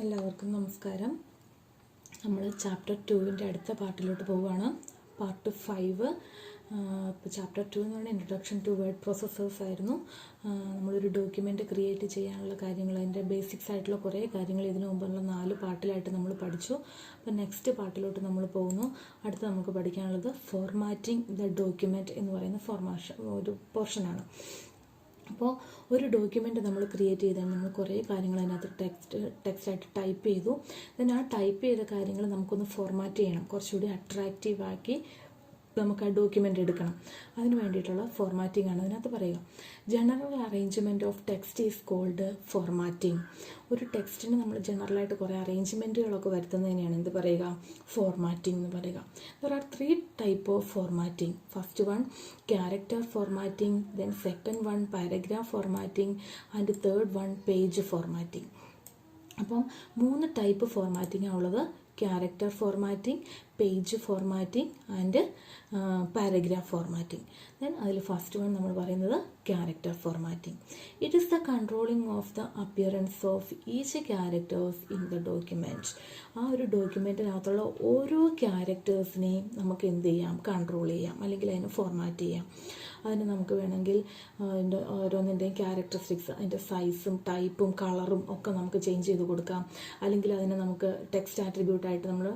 എല്ലാവർക്കും നമസ്കാരം. നമ്മൾ ചാപ്റ്റർ 2 അടുത്ത പാർട്ടിലോട്ട് പോവുകയാണ്. പാർട്ട് 5. ഇപ്പോൾ ചാപ്റ്റർ 2 എന്ന് പറഞ്ഞാൽ ഇൻട്രൊഡക്ഷൻ ടു വേർഡ് പ്രോസസ്സേഴ്സ് ആയിരുന്നു. നമ്മളൊരു ഡോക്യുമെൻ്റ് ക്രിയേറ്റ് ചെയ്യാനുള്ള കാര്യങ്ങൾ, അതിൻ്റെ ബേസിക്സ് ആയിട്ടുള്ള കുറേ കാര്യങ്ങൾ ഇതിനു മുമ്പുള്ള 4 പാർട്ടിലായിട്ട് നമ്മൾ പഠിച്ചു. അപ്പോൾ നെക്സ്റ്റ് പാർട്ടിലോട്ട് നമ്മൾ പോകുന്നു. അടുത്ത് നമുക്ക് പഠിക്കാനുള്ളത് ഫോർമാറ്റിംഗ് ദ ഡോക്യുമെൻറ്റ് എന്ന് പറയുന്ന ഒരു പോർഷനാണ്. അപ്പോൾ ഒരു ഡോക്യുമെൻ്റ് നമ്മൾ ക്രിയേറ്റ് ചെയ്താൽ നമ്മൾ കുറേ കാര്യങ്ങൾ അതിനകത്ത് ടെക്സ്റ്റായിട്ട് ടൈപ്പ് ചെയ്തു. ആ ടൈപ്പ് ചെയ്ത കാര്യങ്ങൾ നമുക്കൊന്ന് ഫോർമാറ്റ് ചെയ്യണം, കുറച്ചുകൂടി അട്രാക്റ്റീവാക്കി നമുക്ക് ആ ഡോക്യുമെൻ്റ് എടുക്കണം. അതിന് വേണ്ടിയിട്ടുള്ള ഫോർമാറ്റിംഗ് ആണ് അതിനകത്ത് പറയുക. General arrangement of text is called formatting. ഒരു ടെക്സ്റ്റിന് നമ്മൾ ജനറലായിട്ട് കുറേ അറേഞ്ച്മെൻറ്റുകളൊക്കെ വരുത്തുന്നതിനെയാണ് എന്ത് പറയുക? ഫോർമാറ്റിംഗ് എന്ന് പറയുക. There are 3 types of formatting. First one character formatting, then second one paragraph formatting and third one page formatting. അപ്പം 3 ടൈപ്പ് ഫോർമാറ്റിംഗാണ് ഉള്ളത്. Character formatting, page formatting and paragraph formatting. Then അതിൽ ഫസ്റ്റ് വൺ നമ്മൾ പറയുന്നത് character formatting. It is the controlling of the appearance of each characters in the document. ആ ഒരു ഡോക്യുമെൻറ്റിനകത്തുള്ള ഓരോ ക്യാരക്ടേഴ്സിനെയും നമുക്ക് എന്ത് ചെയ്യാം? കൺട്രോൾ ചെയ്യാം, അല്ലെങ്കിൽ അതിനെ ഫോർമാറ്റ് ചെയ്യാം. അതിന് നമുക്ക് വേണമെങ്കിൽ അതിൻ്റെ ഓരോന്നിൻ്റെയും ക്യാരക്ടറിസ്റ്റിക്സ്, അതിൻ്റെ സൈസും ടൈപ്പും കളറും ഒക്കെ നമുക്ക് ചേഞ്ച് ചെയ്ത് കൊടുക്കാം. അല്ലെങ്കിൽ അതിനെ നമുക്ക് ടെക്സ്റ്റ് ആട്രിബ്യൂട്ടായിട്ട് നമ്മൾ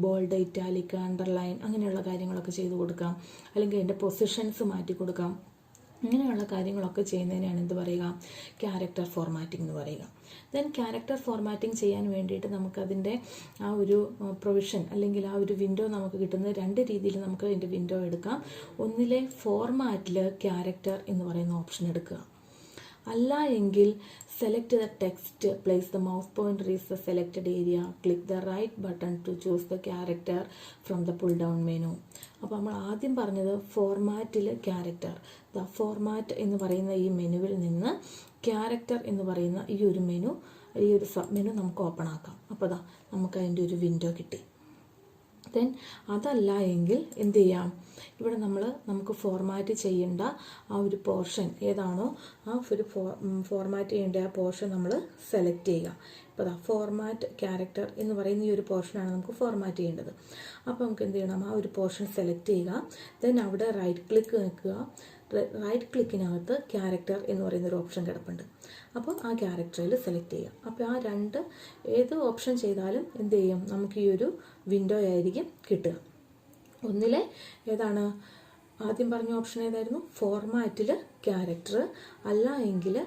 ബോൾഡ്, ഇറ്റാലിക്, അണ്ടർലൈൻ അങ്ങനെയുള്ള കാര്യങ്ങളൊക്കെ ചെയ്ത് കൊടുക്കാം. അല്ലെങ്കിൽ അതിൻ്റെ പൊസിഷൻസ് മാറ്റി കൊടുക്കാം. ഇങ്ങനെയുള്ള കാര്യങ്ങളൊക്കെ ചെയ്യുന്നതിനാണ് എന്ത് പറയുക? ക്യാരക്ടർ ഫോർമാറ്റിംഗ് എന്ന് പറയുക. ദെൻ ക്യാരക്ടർ ഫോർമാറ്റിംഗ് ചെയ്യാൻ വേണ്ടിയിട്ട് നമുക്കതിൻ്റെ ആ ഒരു പ്രൊവിഷൻ അല്ലെങ്കിൽ ആ ഒരു വിൻഡോ നമുക്ക് കിട്ടുന്നത് 2 രീതിയിൽ നമുക്ക് അതിൻ്റെ വിൻഡോ എടുക്കാം. ഒന്നിലെ ഫോർമാറ്റിൽ ക്യാരക്ടർ എന്ന് പറയുന്ന ഓപ്ഷൻ എടുക്കുക. അല്ല എങ്കിൽ select the text, place the mouse pointer is the selected area, click the right button to choose the character from the pull down menu. അപ്പോൾ നമ്മൾ ആദ്യം പറഞ്ഞത് ഫോർമാറ്റിൽ ക്യാരക്ടർ. ദ ഫോർമാറ്റ് എന്ന് പറയുന്ന ഈ മെനുവിൽ നിന്ന് ക്യാരക്ടർ എന്ന് പറയുന്ന ഈ ഒരു സബ് മെനു നമുക്ക് ഓപ്പൺ ആക്കാം. അപ്പോൾ നമുക്ക് അതിൻ്റെ ഒരു വിൻഡോ കിട്ടി. ദെൻ അതല്ല എങ്കിൽ എന്ത് ചെയ്യാം? ഇവിടെ നമുക്ക് ഫോർമാറ്റ് ചെയ്യേണ്ട ആ ഒരു പോർഷൻ ഏതാണോ ആ ഒരു ഫോർമാറ്റ് ചെയ്യേണ്ട ആ പോർഷൻ നമ്മൾ സെലക്ട് ചെയ്യുക. ഇപ്പോൾ ഫോർമാറ്റ് ക്യാരക്ടർ എന്ന് പറയുന്ന ഈ ഒരു പോർഷനാണ് നമുക്ക് ഫോർമാറ്റ് ചെയ്യേണ്ടത്. അപ്പോൾ നമുക്ക് എന്ത് ചെയ്യണം? ആ ഒരു പോർഷൻ സെലക്ട് ചെയ്യുക. ദെൻ അവിടെ റൈറ്റ് ക്ലിക്ക് നിൽക്കുക. റൈറ്റ് ക്ലിക്കിനകത്ത് ക്യാരക്ടർ എന്ന് പറയുന്നൊരു ഓപ്ഷൻ കിടപ്പുണ്ട്. അപ്പോൾ ആ ക്യാരക്ടറിൽ സെലക്ട് ചെയ്യുക. അപ്പോൾ ആ ഏത് ഓപ്ഷൻ ചെയ്താലും എന്ത് ചെയ്യും? നമുക്ക് ഈ ഒരു വിൻഡോ ആയിരിക്കും കിട്ടുക. ഒന്നിലെ ഏതാണ് ആദ്യം പറഞ്ഞ ഓപ്ഷൻ ഏതായിരുന്നു? ഫോർമാറ്റിൽ ക്യാരക്ടർ. അല്ല എങ്കിൽ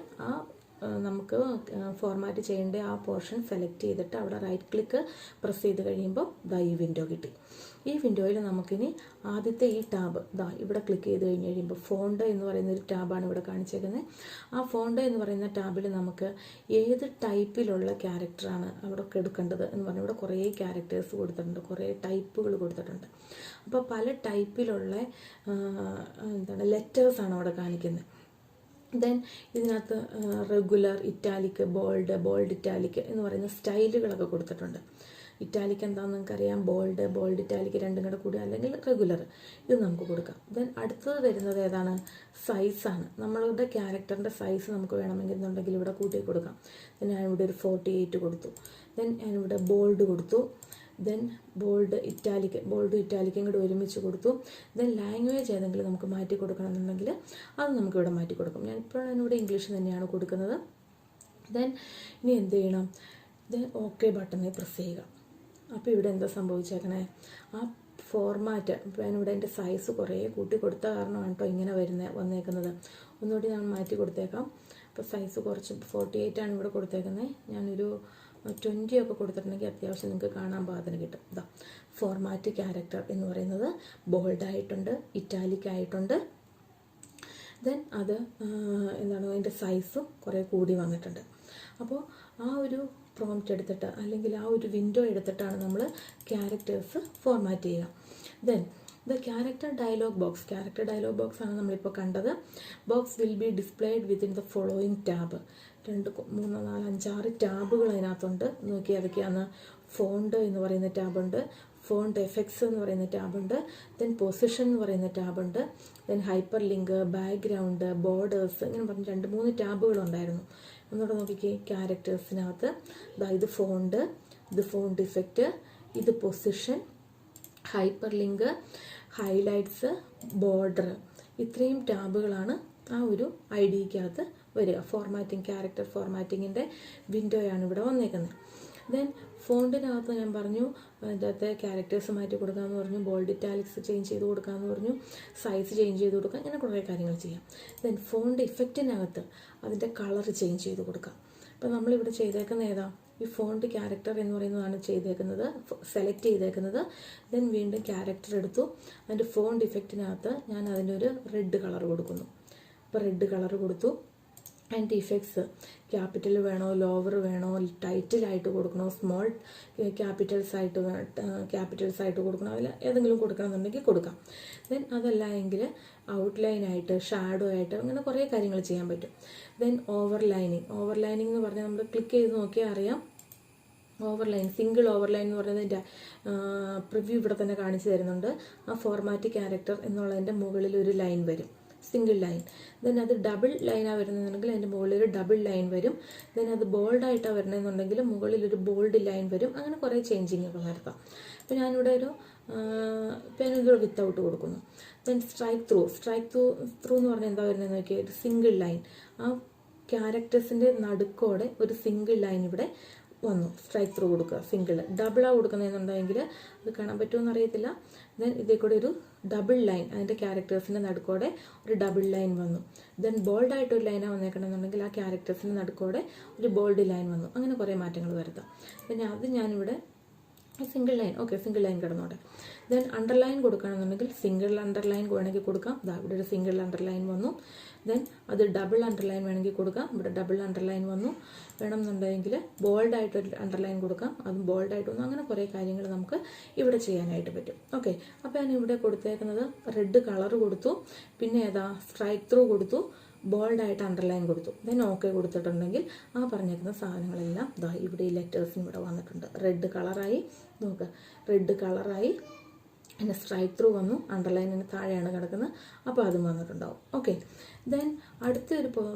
നമുക്ക് ഫോർമാറ്റ് ചെയ്യേണ്ട ആ പോർഷൻ സെലക്ട് ചെയ്തിട്ട് അവിടെ റൈറ്റ് ക്ലിക്ക് പ്രസ് ചെയ്ത് കഴിയുമ്പോൾ ഈ വിൻഡോ കിട്ടി. ഈ വിൻഡോയിൽ നമുക്കിനി ആദ്യത്തെ ഈ ടാബ് ഇവിടെ ക്ലിക്ക് ചെയ്ത് കഴിയുമ്പോൾ ഫോണ്ട് എന്ന് പറയുന്ന ഒരു ടാബാണ് ഇവിടെ കാണിച്ചേക്കുന്നത്. ആ ഫോണ്ട് എന്ന് പറയുന്ന ടാബിൽ നമുക്ക് ഏത് ടൈപ്പിലുള്ള ക്യാരക്ടറാണ് അവിടെ എടുക്കേണ്ടത് എന്ന് പറഞ്ഞാൽ ഇവിടെ കുറേ ക്യാരക്ടേഴ്സ് കൊടുത്തിട്ടുണ്ട്, കുറേ ടൈപ്പുകൾ കൊടുത്തിട്ടുണ്ട്. അപ്പോൾ പല ടൈപ്പിലുള്ള ലെറ്റേഴ്സാണ് അവിടെ കാണിക്കുന്നത്. ദെൻ ഇതിനകത്ത് റെഗുലർ, ഇറ്റാലിക്, ബോൾഡ് ഇറ്റാലിക് എന്ന് പറയുന്ന സ്റ്റൈലുകളൊക്കെ കൊടുത്തിട്ടുണ്ട്. ഇറ്റാലിക് എന്താണെന്ന് നിങ്ങൾക്കറിയാം. ബോൾഡ് ഇറ്റാലിക് രണ്ടും കൂടെ കൂടി, അല്ലെങ്കിൽ റെഗുലർ, ഇത് നമുക്ക് കൊടുക്കാം. ദെൻ അടുത്തത് വരുന്നത് ഏതാണ്? സൈസാണ്. നമ്മളുടെ ക്യാരക്ടറിൻ്റെ സൈസ് നമുക്ക് വേണമെങ്കിൽ എന്നുണ്ടെങ്കിൽ ഇവിടെ കൂട്ടി കൊടുക്കാം. ദെൻ ഞാനിവിടെ ഒരു 48 കൊടുത്തു. ദെൻ ഞാനിവിടെ ബോൾഡ് കൊടുത്തു. ദെൻ ബോൾഡും ഇറ്റാലിക്കും കൂടെ ഒരുമിച്ച് കൊടുത്തു. ദെൻ ലാംഗ്വേജ് ഏതെങ്കിലും നമുക്ക് മാറ്റി കൊടുക്കണമെന്നുണ്ടെങ്കിൽ അത് നമുക്കിവിടെ മാറ്റി കൊടുക്കും. ഞാനിവിടെ ഇംഗ്ലീഷ് തന്നെയാണ് കൊടുക്കുന്നത്. ദെൻ ഇനി എന്ത് ചെയ്യണം? ദെൻ ഓക്കെ ബട്ടണിൽ പ്രസ് ചെയ്യുക. അപ്പോൾ ഇവിടെ എന്താ സംഭവിച്ചേക്കണേ? ആ ഫോർമാറ്റ് ഞാനിവിടെ എൻ്റെ സൈസ് കുറേ കൂട്ടി കൊടുത്ത കാരണമാണ് കേട്ടോ ഇങ്ങനെ വന്നേക്കുന്നത്. ഒന്നുകൂടി ഞാൻ മാറ്റി കൊടുത്തേക്കാം. അപ്പോൾ സൈസ് കുറച്ച് 48 ആണ് ഇവിടെ കൊടുത്തേക്കുന്നത്. ഞാനൊരു 20 ഒക്കെ കൊടുത്തിട്ടുണ്ടെങ്കിൽ അത്യാവശ്യം നിങ്ങൾക്ക് കാണാൻ പാകത്തിന് കിട്ടും. ഫോർമാറ്റ് ക്യാരക്ടർ എന്ന് പറയുന്നത് ബോൾഡായിട്ടുണ്ട്, ഇറ്റാലിക് ആയിട്ടുണ്ട്. ദെൻ അതിൻ്റെ സൈസും കുറേ കൂടി വന്നിട്ടുണ്ട്. അപ്പോൾ ആ ഒരു പ്രോംപ്റ്റ് എടുത്തിട്ട് അല്ലെങ്കിൽ ആ ഒരു വിൻഡോ എടുത്തിട്ടാണ് നമ്മൾ ക്യാരക്ടേഴ്സ് ഫോർമാറ്റ് ചെയ്യുക. Then the character dialog box ആണ് നമ്മളിപ്പോൾ കണ്ടത്. Box will be displayed within the following tab. 2, 3, 4, 5, 6 ടാബുകൾ അതിനകത്തുണ്ട്. നോക്കി അതൊക്കെയാണ്. ഫോണ്ട് എന്ന് പറയുന്ന ടാബുണ്ട്, ഫോണ്ട് എഫക്ട്സ് എന്ന് പറയുന്ന ടാബുണ്ട്, ദെൻ പൊസിഷൻ എന്ന് പറയുന്ന ടാബുണ്ട്, then hyperlink, background, borders, ഇങ്ങനെ പറഞ്ഞ് 2-3 ടാബുകളുണ്ടായിരുന്നു. ഒന്നുകൂടെ നോക്കിക്കേ, ക്യാരക്ടേഴ്സിനകത്ത് ഇത് ഫോണ്ട്, ഇത് ഫോണ്ട് ഇഫക്റ്റ്, ഇത് position, hyper link, highlights, border, ഇത്രയും ടാബുകളാണ് ആ ഒരു ഐഡിയക്കകത്ത് വരിക. ഫോർമാറ്റിംഗ്, ക്യാരക്ടർ ഫോർമാറ്റിങ്ങിൻ്റെ വിൻഡോയാണ് ഇവിടെ വന്നേക്കുന്നത്. ദെൻ ഫോണ്ടിനകത്ത് ഞാൻ പറഞ്ഞു അതിനകത്ത് ക്യാരക്ടേഴ്സ് മാറ്റി കൊടുക്കാമെന്ന് പറഞ്ഞു, ബോൾഡ് ഇറ്റാലിക്സ് ചേഞ്ച് ചെയ്ത് കൊടുക്കാമെന്ന് പറഞ്ഞു, സൈസ് ചേഞ്ച് ചെയ്ത് കൊടുക്കാം, ഇങ്ങനെ കുറേ കാര്യങ്ങൾ ചെയ്യാം. ദെൻ ഫോണ്ട് ഇഫക്റ്റിനകത്ത് അതിൻ്റെ കളർ ചേഞ്ച് ചെയ്ത് കൊടുക്കാം. അപ്പോൾ നമ്മളിവിടെ ചെയ്തേക്കുന്ന ഏതാ, ഈ ഫോണ്ട് ക്യാരക്ടർ എന്ന് പറയുന്നതാണ് ചെയ്തേക്കുന്നത്, സെലക്ട് ചെയ്തേക്കുന്നത്. ദെൻ വീണ്ടും ക്യാരക്ടർ എടുത്തു, അതിൻ്റെ ഫോണ്ട് ഇഫക്റ്റിനകത്ത് ഞാൻ അതിനൊരു റെഡ് കളർ കൊടുക്കുന്നു. അപ്പോൾ റെഡ് കളർ കൊടുത്തു. അതിൻ്റെ ഇഫക്ട്സ് ക്യാപിറ്റൽ വേണോ, ലോവർ വേണോ, ടൈറ്റിലായിട്ട് കൊടുക്കണോ, സ്മോൾ ക്യാപിറ്റൽസ് ആയിട്ട് കൊടുക്കണോ, അതിൽ ഏതെങ്കിലും കൊടുക്കണമെന്നുണ്ടെങ്കിൽ കൊടുക്കാം. ദെൻ അതല്ല എങ്കിൽ ഔട്ട്ലൈനായിട്ട്, ഷാഡോ ആയിട്ട്, അങ്ങനെ കുറേ കാര്യങ്ങൾ ചെയ്യാൻ പറ്റും. ദെൻ ഓവർലൈനിങ് എന്ന് പറഞ്ഞാൽ നമ്മൾ ക്ലിക്ക് ചെയ്ത് നോക്കിയാൽ അറിയാം. ഓവർലൈൻ, സിംഗിൾ ഓവർലൈൻ എന്ന് പറയുന്നതിൻ്റെ പ്രിവ്യൂ ഇവിടെ തന്നെ കാണിച്ചു തരുന്നുണ്ട്. ആ ഫോർമാറ്റ് ക്യാരക്ടർ എന്നുള്ളതിൻ്റെ മുകളിൽ ഒരു ലൈൻ വരും, സിംഗിൾ ലൈൻ. ദെൻ അത് ഡബിൾ ലൈനാണ് വരുന്നതെന്നുണ്ടെങ്കിൽ അതിൻ്റെ മുകളിൽ ഒരു ഡബിൾ ലൈൻ വരും. ദെൻ അത് ബോൾഡായിട്ടാണ് വരുന്നതെന്നുണ്ടെങ്കിൽ മുകളിലൊരു ബോൾഡ് ലൈൻ വരും. അങ്ങനെ കുറേ ചേഞ്ചിങ്ങൊക്കെ വരുത്താം. ഇപ്പോൾ ഞാനിവിടെ ഒരു ഞാനിതൊരു വിത്തൗട്ട് കൊടുക്കുന്നു. ദെൻ സ്ട്രൈക്ക് ത്രൂ എന്ന് പറഞ്ഞാൽ എന്താ വരുന്നതെന്ന് നോക്കിയാൽ ഒരു സിംഗിൾ ലൈൻ, ആ ക്യാരക്ടേഴ്സിൻ്റെ നടുക്കോടെ ഒരു സിംഗിൾ ലൈൻ ഇവിടെ വന്നു. സ്ട്രൈക്ക് ത്രൂ കൊടുക്കുക, സിംഗിൾ. ഡബിളാണ് കൊടുക്കുന്നതെന്നുണ്ടെങ്കിൽ അത് കാണാൻ പറ്റുമെന്ന് അറിയത്തില്ല. ദെൻ ഇതേ കൂടെ ഒരു ഡബിൾ ലൈൻ, അതിൻ്റെ ക്യാരക്ടേഴ്സിൻ്റെ നടുക്കോടെ ഒരു ഡബിൾ ലൈൻ വന്നു. ദെൻ ബോൾഡായിട്ട് ഒരു ലൈനാണ് വന്നേക്കണമെന്നുണ്ടെങ്കിൽ ആ ക്യാരക്ടേഴ്സിൻ്റെ നടുക്കോടെ ഒരു ബോൾഡ് ലൈൻ വന്നു. അങ്ങനെ കുറേ മാറ്റങ്ങൾ വരുത്താം. പിന്നെ അത് ഞാനിവിടെ single line, okay, single line കിടന്നോട്ടെ. ദെൻ അണ്ടർലൈൻ കൊടുക്കുകയാണെന്നുണ്ടെങ്കിൽ സിംഗിൾ അണ്ടർലൈൻ വേണമെങ്കിൽ കൊടുക്കാം. ഇവിടെ ഒരു സിംഗിൾ അണ്ടർലൈൻ വന്നു. ദെൻ അത് ഡബിൾ അണ്ടർലൈൻ വേണമെങ്കിൽ കൊടുക്കാം. ഇവിടെ ഡബിൾ അണ്ടർലൈൻ വന്നു. വേണമെന്നുണ്ടെങ്കിൽ ബോൾഡായിട്ടൊരു അണ്ടർലൈൻ കൊടുക്കാം, അതും ബോൾഡായിട്ട് വന്നു. അങ്ങനെ കുറേ കാര്യങ്ങൾ നമുക്ക് ഇവിടെ ചെയ്യാനായിട്ട് പറ്റും. ഓക്കെ, അപ്പോൾ ഞാൻ ഇവിടെ കൊടുത്തേക്കുന്നത് റെഡ് കളർ കൊടുത്തു, പിന്നെ ഏതാ സ്ട്രൈക്ക് ത്രൂ കൊടുത്തു, ബോൾഡായിട്ട് അണ്ടർലൈൻ കൊടുത്തു. ദെൻ ഓക്കെ കൊടുത്തിട്ടുണ്ടെങ്കിൽ ആ പറഞ്ഞേക്കുന്ന സാധനങ്ങളെല്ലാം ഇവിടെ ഈ ലെറ്റേഴ്സിന് ഇവിടെ വന്നിട്ടുണ്ട്. റെഡ് കളറായി, നോക്കുക, റെഡ് കളറായി. പിന്നെ സ്ട്രൈക്ക് ത്രൂ വന്നു, അണ്ടർലൈനിന് താഴെയാണ് കിടക്കുന്നത്, അപ്പോൾ അതും വന്നിട്ടുണ്ടാവും. ഓക്കെ, ദെൻ അടുത്തൊരു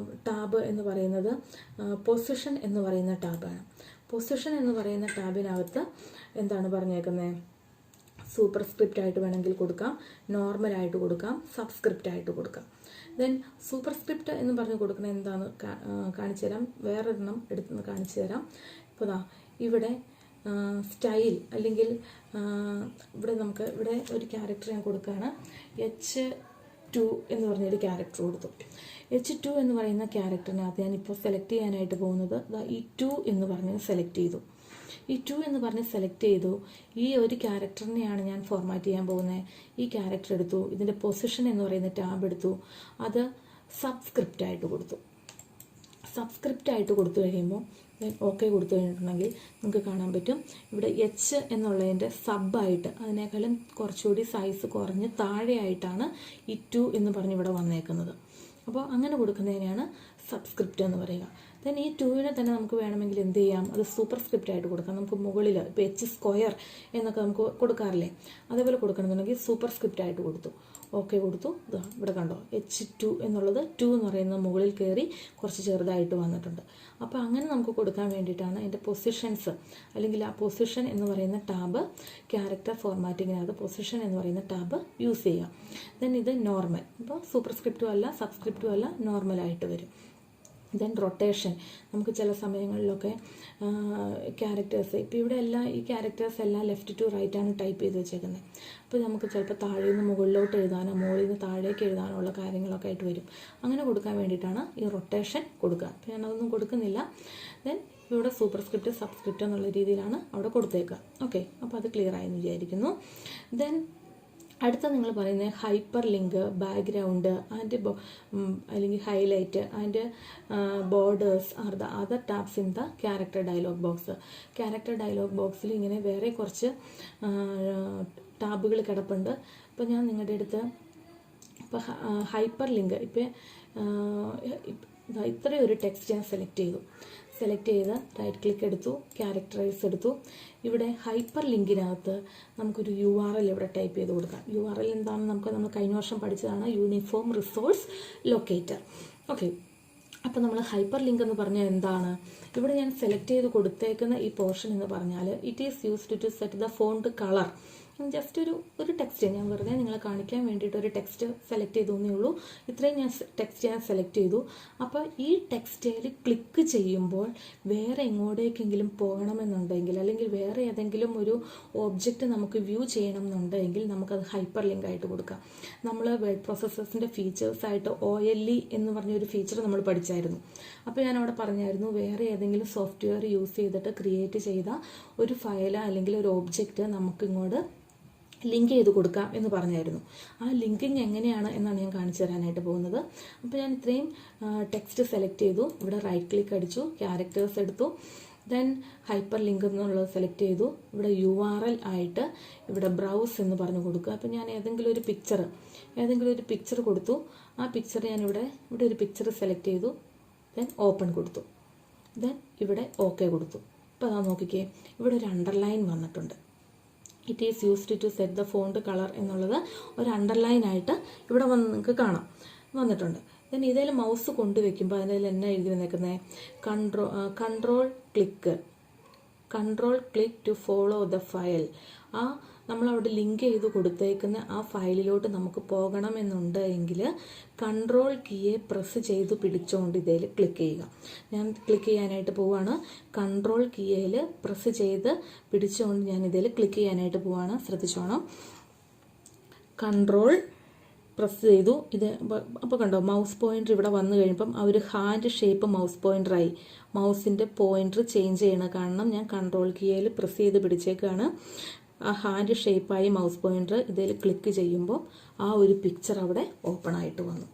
ടാബ് എന്ന് പറയുന്നത് പൊസിഷൻ എന്ന് പറയുന്ന ടാബാണ്. പൊസിഷൻ എന്ന് പറയുന്ന ടാബിനകത്ത് എന്താണ് പറഞ്ഞേക്കുന്നത്, സൂപ്പർ സ്ക്രിപ്റ്റ് ആയിട്ട് വേണമെങ്കിൽ കൊടുക്കാം, നോർമലായിട്ട് കൊടുക്കാം, സബ്സ്ക്രിപ്റ്റ് ആയിട്ട് കൊടുക്കാം. ദെൻ സൂപ്പർ സ്ക്രിപ്റ്റ് എന്ന് പറഞ്ഞ് കൊടുക്കുന്നത് എന്താണെന്ന് കാണിച്ചു തരാം. വേറൊരെണ്ണം എടുത്ത് കാണിച്ചു തരാം. ഇപ്പോൾ ഇവിടെ സ്റ്റൈൽ, അല്ലെങ്കിൽ ഇവിടെ ഒരു ക്യാരക്ടർ ഞാൻ കൊടുക്കുകയാണ്. H2 എന്ന് പറഞ്ഞൊരു ക്യാരക്ടർ കൊടുത്തു. H2 എന്ന് പറയുന്ന ക്യാരക്ടറിനകത്ത് ഞാനിപ്പോൾ സെലക്ട് ചെയ്യാനായിട്ട് പോകുന്നത് ഈ 2 എന്ന് പറഞ്ഞ് സെലക്ട് ചെയ്തു. ഈ 2 എന്ന് പറഞ്ഞ് സെലക്ട് ചെയ്തു. ഈ ഒരു ക്യാരക്ടറിനെയാണ് ഞാൻ ഫോർമാറ്റ് ചെയ്യാൻ പോകുന്നത്. ഈ ക്യാരക്ടർ എടുത്തു, ഇതിൻ്റെ പൊസിഷൻ എന്ന് പറയുന്ന ടാബ് എടുത്തു, അത് സബ്സ്ക്രിപ്റ്റ് ആയിട്ട് കൊടുത്തു. സബ്സ്ക്രിപ്റ്റ് ആയിട്ട് കൊടുത്തു കഴിയുമ്പോൾ ഓക്കെ കൊടുത്തു കഴിഞ്ഞിട്ടുണ്ടെങ്കിൽ നമുക്ക് കാണാൻ പറ്റും ഇവിടെ H എന്നുള്ളതിൻ്റെ സബ്ബായിട്ട്, അതിനേക്കാളും കുറച്ചുകൂടി സൈസ് കുറഞ്ഞ് താഴെയായിട്ടാണ് ഈ 2 എന്ന് പറഞ്ഞ് ഇവിടെ വന്നേക്കുന്നത്. അപ്പോൾ അങ്ങനെ കൊടുക്കുന്നതിനെയാണ് സബ്സ്ക്രിപ്റ്റ് എന്ന് പറയുക. ദെൻ ഈ 2-നെ തന്നെ നമുക്ക് വേണമെങ്കിൽ എന്ത് ചെയ്യാം, അത് സൂപ്പർ സ്ക്രിപ്റ്റ് ആയിട്ട് കൊടുക്കാം. നമുക്ക് മുകളിൽ ഇപ്പോൾ H² എന്നൊക്കെ നമുക്ക് കൊടുക്കാറില്ലേ, അതേപോലെ കൊടുക്കണമെന്നുണ്ടെങ്കിൽ സൂപ്പർ സ്ക്രിപ്റ്റ് ആയിട്ട് കൊടുത്തു, ഓക്കെ കൊടുത്തു. ഇവിടെ കണ്ടോ, H2 എന്നുള്ളത് 2 എന്ന് പറയുന്നത് മുകളിൽ കയറി കുറച്ച് ചെറുതായിട്ട് വന്നിട്ടുണ്ട്. അപ്പോൾ അങ്ങനെ നമുക്ക് കൊടുക്കാൻ വേണ്ടിയിട്ടാണ് അതിൻ്റെ പൊസിഷൻസ്, അല്ലെങ്കിൽ ആ പൊസിഷൻ എന്ന് പറയുന്ന ടാബ്, ക്യാരക്ടർ ഫോർമാറ്റിങ്ങിനകത്ത് പൊസിഷൻ എന്ന് പറയുന്ന ടാബ് യൂസ് ചെയ്യാം. ദെൻ ഇത് നോർമൽ, ഇപ്പോൾ സൂപ്പർ സ്ക്രിപ്റ്റും അല്ല സബ്സ്ക്രിപ്റ്റും അല്ല, നോർമലായിട്ട് വരും. ദെൻ റൊട്ടേഷൻ, നമുക്ക് ചില സമയങ്ങളിലൊക്കെ ക്യാരക്ടേഴ്സ്, ഇപ്പോൾ ഇവിടെ ഈ ക്യാരക്ടേഴ്സ് എല്ലാം ലെഫ്റ്റ് ടു റൈറ്റ് ആണ് ടൈപ്പ് ചെയ്ത് വെച്ചേക്കുന്നത്. അപ്പോൾ നമുക്ക് ചിലപ്പോൾ താഴെ നിന്ന് മുകളിലോട്ട് എഴുതാനോ മുകളിൽ നിന്ന് താഴേക്ക് എഴുതാനോ ഉള്ള കാര്യങ്ങളൊക്കെ ആയിട്ട് വരും. അങ്ങനെ കൊടുക്കാൻ വേണ്ടിയിട്ടാണ് ഈ റൊട്ടേഷൻ കൊടുക്കുക. അപ്പോൾ ഞാനതൊന്നും കൊടുക്കുന്നില്ല. ദെൻ ഇവിടെ സൂപ്പർ സ്ക്രിപ്റ്റ് സബ്സ്ക്രിപ്റ്റ് എന്നുള്ള രീതിയിലാണ് അവിടെ കൊടുത്തേക്കുക. ഓക്കെ, അപ്പോൾ അത് ക്ലിയർ ആയെന്ന് വിചാരിക്കുന്നു. ദെൻ അടുത്ത നിങ്ങൾ പറയുന്നത് ഹൈപ്പർ ലിങ്ക്, ബാക്ക്ഗ്രൗണ്ട് ആൻഡ് അല്ലെങ്കിൽ highlight and borders are the other tabs in the character dialog box. Character dialog ബോക്സിൽ ഇങ്ങനെ വേറെ കുറച്ച് ടാബുകൾ കിടപ്പുണ്ട്. അപ്പോൾ ഞാൻ നിങ്ങളുടെ അടുത്ത് ഇപ്പോൾ ഹൈപ്പർ ലിങ്ക്, ഇപ്പോൾ ഇത്രയും ഒരു ടെക്സ്റ്റ് ഞാൻ സെലക്ട് ചെയ്ത് റൈറ്റ് ക്ലിക്ക് എടുത്തു, ക്യാരക്ടറൈസ് എടുത്തു. ഇവിടെ ഹൈപ്പർ ലിങ്കിനകത്ത് നമുക്കൊരു URL ഇവിടെ ടൈപ്പ് ചെയ്ത് കൊടുക്കാം. URL എന്താണെന്ന് നമ്മൾ കഴിഞ്ഞ വർഷം പഠിച്ചതാണ്, യൂണിഫോം റിസോഴ്സ് ലൊക്കേറ്റർ. ഓക്കെ, അപ്പോൾ നമ്മൾ ഹൈപ്പർ ലിങ്ക് എന്ന് പറഞ്ഞാൽ എന്താണ്? ഇവിടെ ഞാൻ സെലക്ട് ചെയ്ത് കൊടുത്തേക്കുന്ന ഈ പോർഷൻ എന്ന് പറഞ്ഞാൽ it is used to set the font colour. Just ഒരു ടെക്സ്റ്റ് ഞാൻ വെറുതെ നിങ്ങളെ കാണിക്കാൻ വേണ്ടിയിട്ട് ഒരു ടെക്സ്റ്റ് സെലക്ട് ചെയ്തേ ഉള്ളൂ. ഇത്രയും ടെക്സ്റ്റ് ഞാൻ സെലക്ട് ചെയ്തു. അപ്പോൾ ഈ ടെക്സ്റ്റയിൽ ക്ലിക്ക് ചെയ്യുമ്പോൾ വേറെ എങ്ങോട്ടേക്കെങ്കിലും പോകണമെന്നുണ്ടെങ്കിൽ അല്ലെങ്കിൽ വേറെ ഏതെങ്കിലും ഒരു ഓബ്ജക്റ്റ് നമുക്ക് വ്യൂ ചെയ്യണം എന്നുണ്ടെങ്കിൽ നമുക്കത് ഹൈപ്പർ ലിങ്ക് ആയിട്ട് കൊടുക്കാം. നമ്മൾ വേർഡ് പ്രോസസ്സേഴ്സിൻ്റെ ഫീച്ചേഴ്സായിട്ട് OLE എന്ന് പറഞ്ഞൊരു ഫീച്ചർ നമ്മൾ പഠിച്ചായിരുന്നു. അപ്പോൾ ഞാൻ അവിടെ പറഞ്ഞായിരുന്നു വേറെ ഏതെങ്കിലും സോഫ്റ്റ്വെയർ യൂസ് ചെയ്തിട്ട് ക്രിയേറ്റ് ചെയ്ത ഒരു ഫയൽ അല്ലെങ്കിൽ ഒരു ഓബ്ജക്റ്റ് നമുക്ക് ഇങ്ങോട്ട് ലിങ്ക് ചെയ്ത് കൊടുക്കാം എന്ന് പറഞ്ഞായിരുന്നു. ആ ലിങ്കിങ് എങ്ങനെയാണ് എന്നാണ് ഞാൻ കാണിച്ചു തരാനായിട്ട് പോകുന്നത്. അപ്പോൾ ഞാൻ ഇത്രയും ടെക്സ്റ്റ് സെലക്ട് ചെയ്തു. ഇവിടെ റൈറ്റ് ക്ലിക്ക് അടിച്ചു, ക്യാരക്ടേഴ്സ് എടുത്തു, ദെൻ ഹൈപ്പർ ലിങ്ക് എന്നുള്ളത് സെലക്ട് ചെയ്തു. ഇവിടെ URL ആയിട്ട് ഇവിടെ ബ്രൗസ് എന്ന് പറഞ്ഞു കൊടുക്കുക. അപ്പോൾ ഞാൻ ഏതെങ്കിലും ഒരു പിക്ചർ കൊടുത്തു. ആ പിക്ചർ ഞാൻ ഇവിടെ ഒരു പിക്ചർ സെലക്ട് ചെയ്തു, ദെൻ ഓപ്പൺ കൊടുത്തു, ദെൻ ഇവിടെ ഓക്കെ കൊടുത്തു. അപ്പോൾ അതാ നോക്കിക്കേ, ഇവിടെ ഒരു അണ്ടർലൈൻ വന്നിട്ടുണ്ട്. It is used to set the font colour എന്നുള്ളത് ഒരു അണ്ടർലൈൻ ആയിട്ട് ഇവിടെ വന്ന് നിങ്ങൾക്ക് കാണാം വന്നിട്ടുണ്ട്. ദെൻ ഇതിൽ മൗസ് കൊണ്ടുവയ്ക്കുമ്പോൾ അതിൽ എന്നാ എഴുതി വന്നേക്കുന്നത്? Control click to follow the file. ആ നമ്മളവിടെ ലിങ്ക് ചെയ്ത് കൊടുത്തേക്കുന്ന ആ ഫയലിലോട്ട് നമുക്ക് പോകണമെന്നുണ്ടെങ്കിൽ കൺട്രോൾ കീയെ പ്രസ് ചെയ്ത് പിടിച്ചുകൊണ്ട് ഇതിൽ ക്ലിക്ക് ചെയ്യുക. ഞാൻ ക്ലിക്ക് ചെയ്യാനായിട്ട് പോവുകയാണ്. കൺട്രോൾ കീയിൽ പ്രസ് ചെയ്ത് പിടിച്ചുകൊണ്ട് ഞാൻ ഇതിൽ ക്ലിക്ക് ചെയ്യാനായിട്ട് പോവുകയാണ്. ശ്രദ്ധിച്ചോണം. കൺട്രോൾ പ്രസ് ചെയ്തു. ഇത് അപ്പോൾ കണ്ടോ, മൗസ് പോയിന്റർ ഇവിടെ വന്നു കഴിയുമ്പം ആ ഒരു ഹാൻഡ് ഷേപ്പ് മൗസ് പോയിന്ററായി. മൗസിൻ്റെ പോയിന്റർ ചേഞ്ച് ചെയ്യണം. കാരണം ഞാൻ കൺട്രോൾ കീയിൽ പ്രസ് ചെയ്ത് പിടിച്ചേക്കാണ്. ആ ഹാൻഡ് ഷേപ്പായി മൗസ് പോയിന്റർ ഇതിൽ ക്ലിക്ക് ചെയ്യുമ്പോൾ ആ ഒരു പിക്ചർ അവിടെ ഓപ്പൺ ആയിട്ട് വന്നു.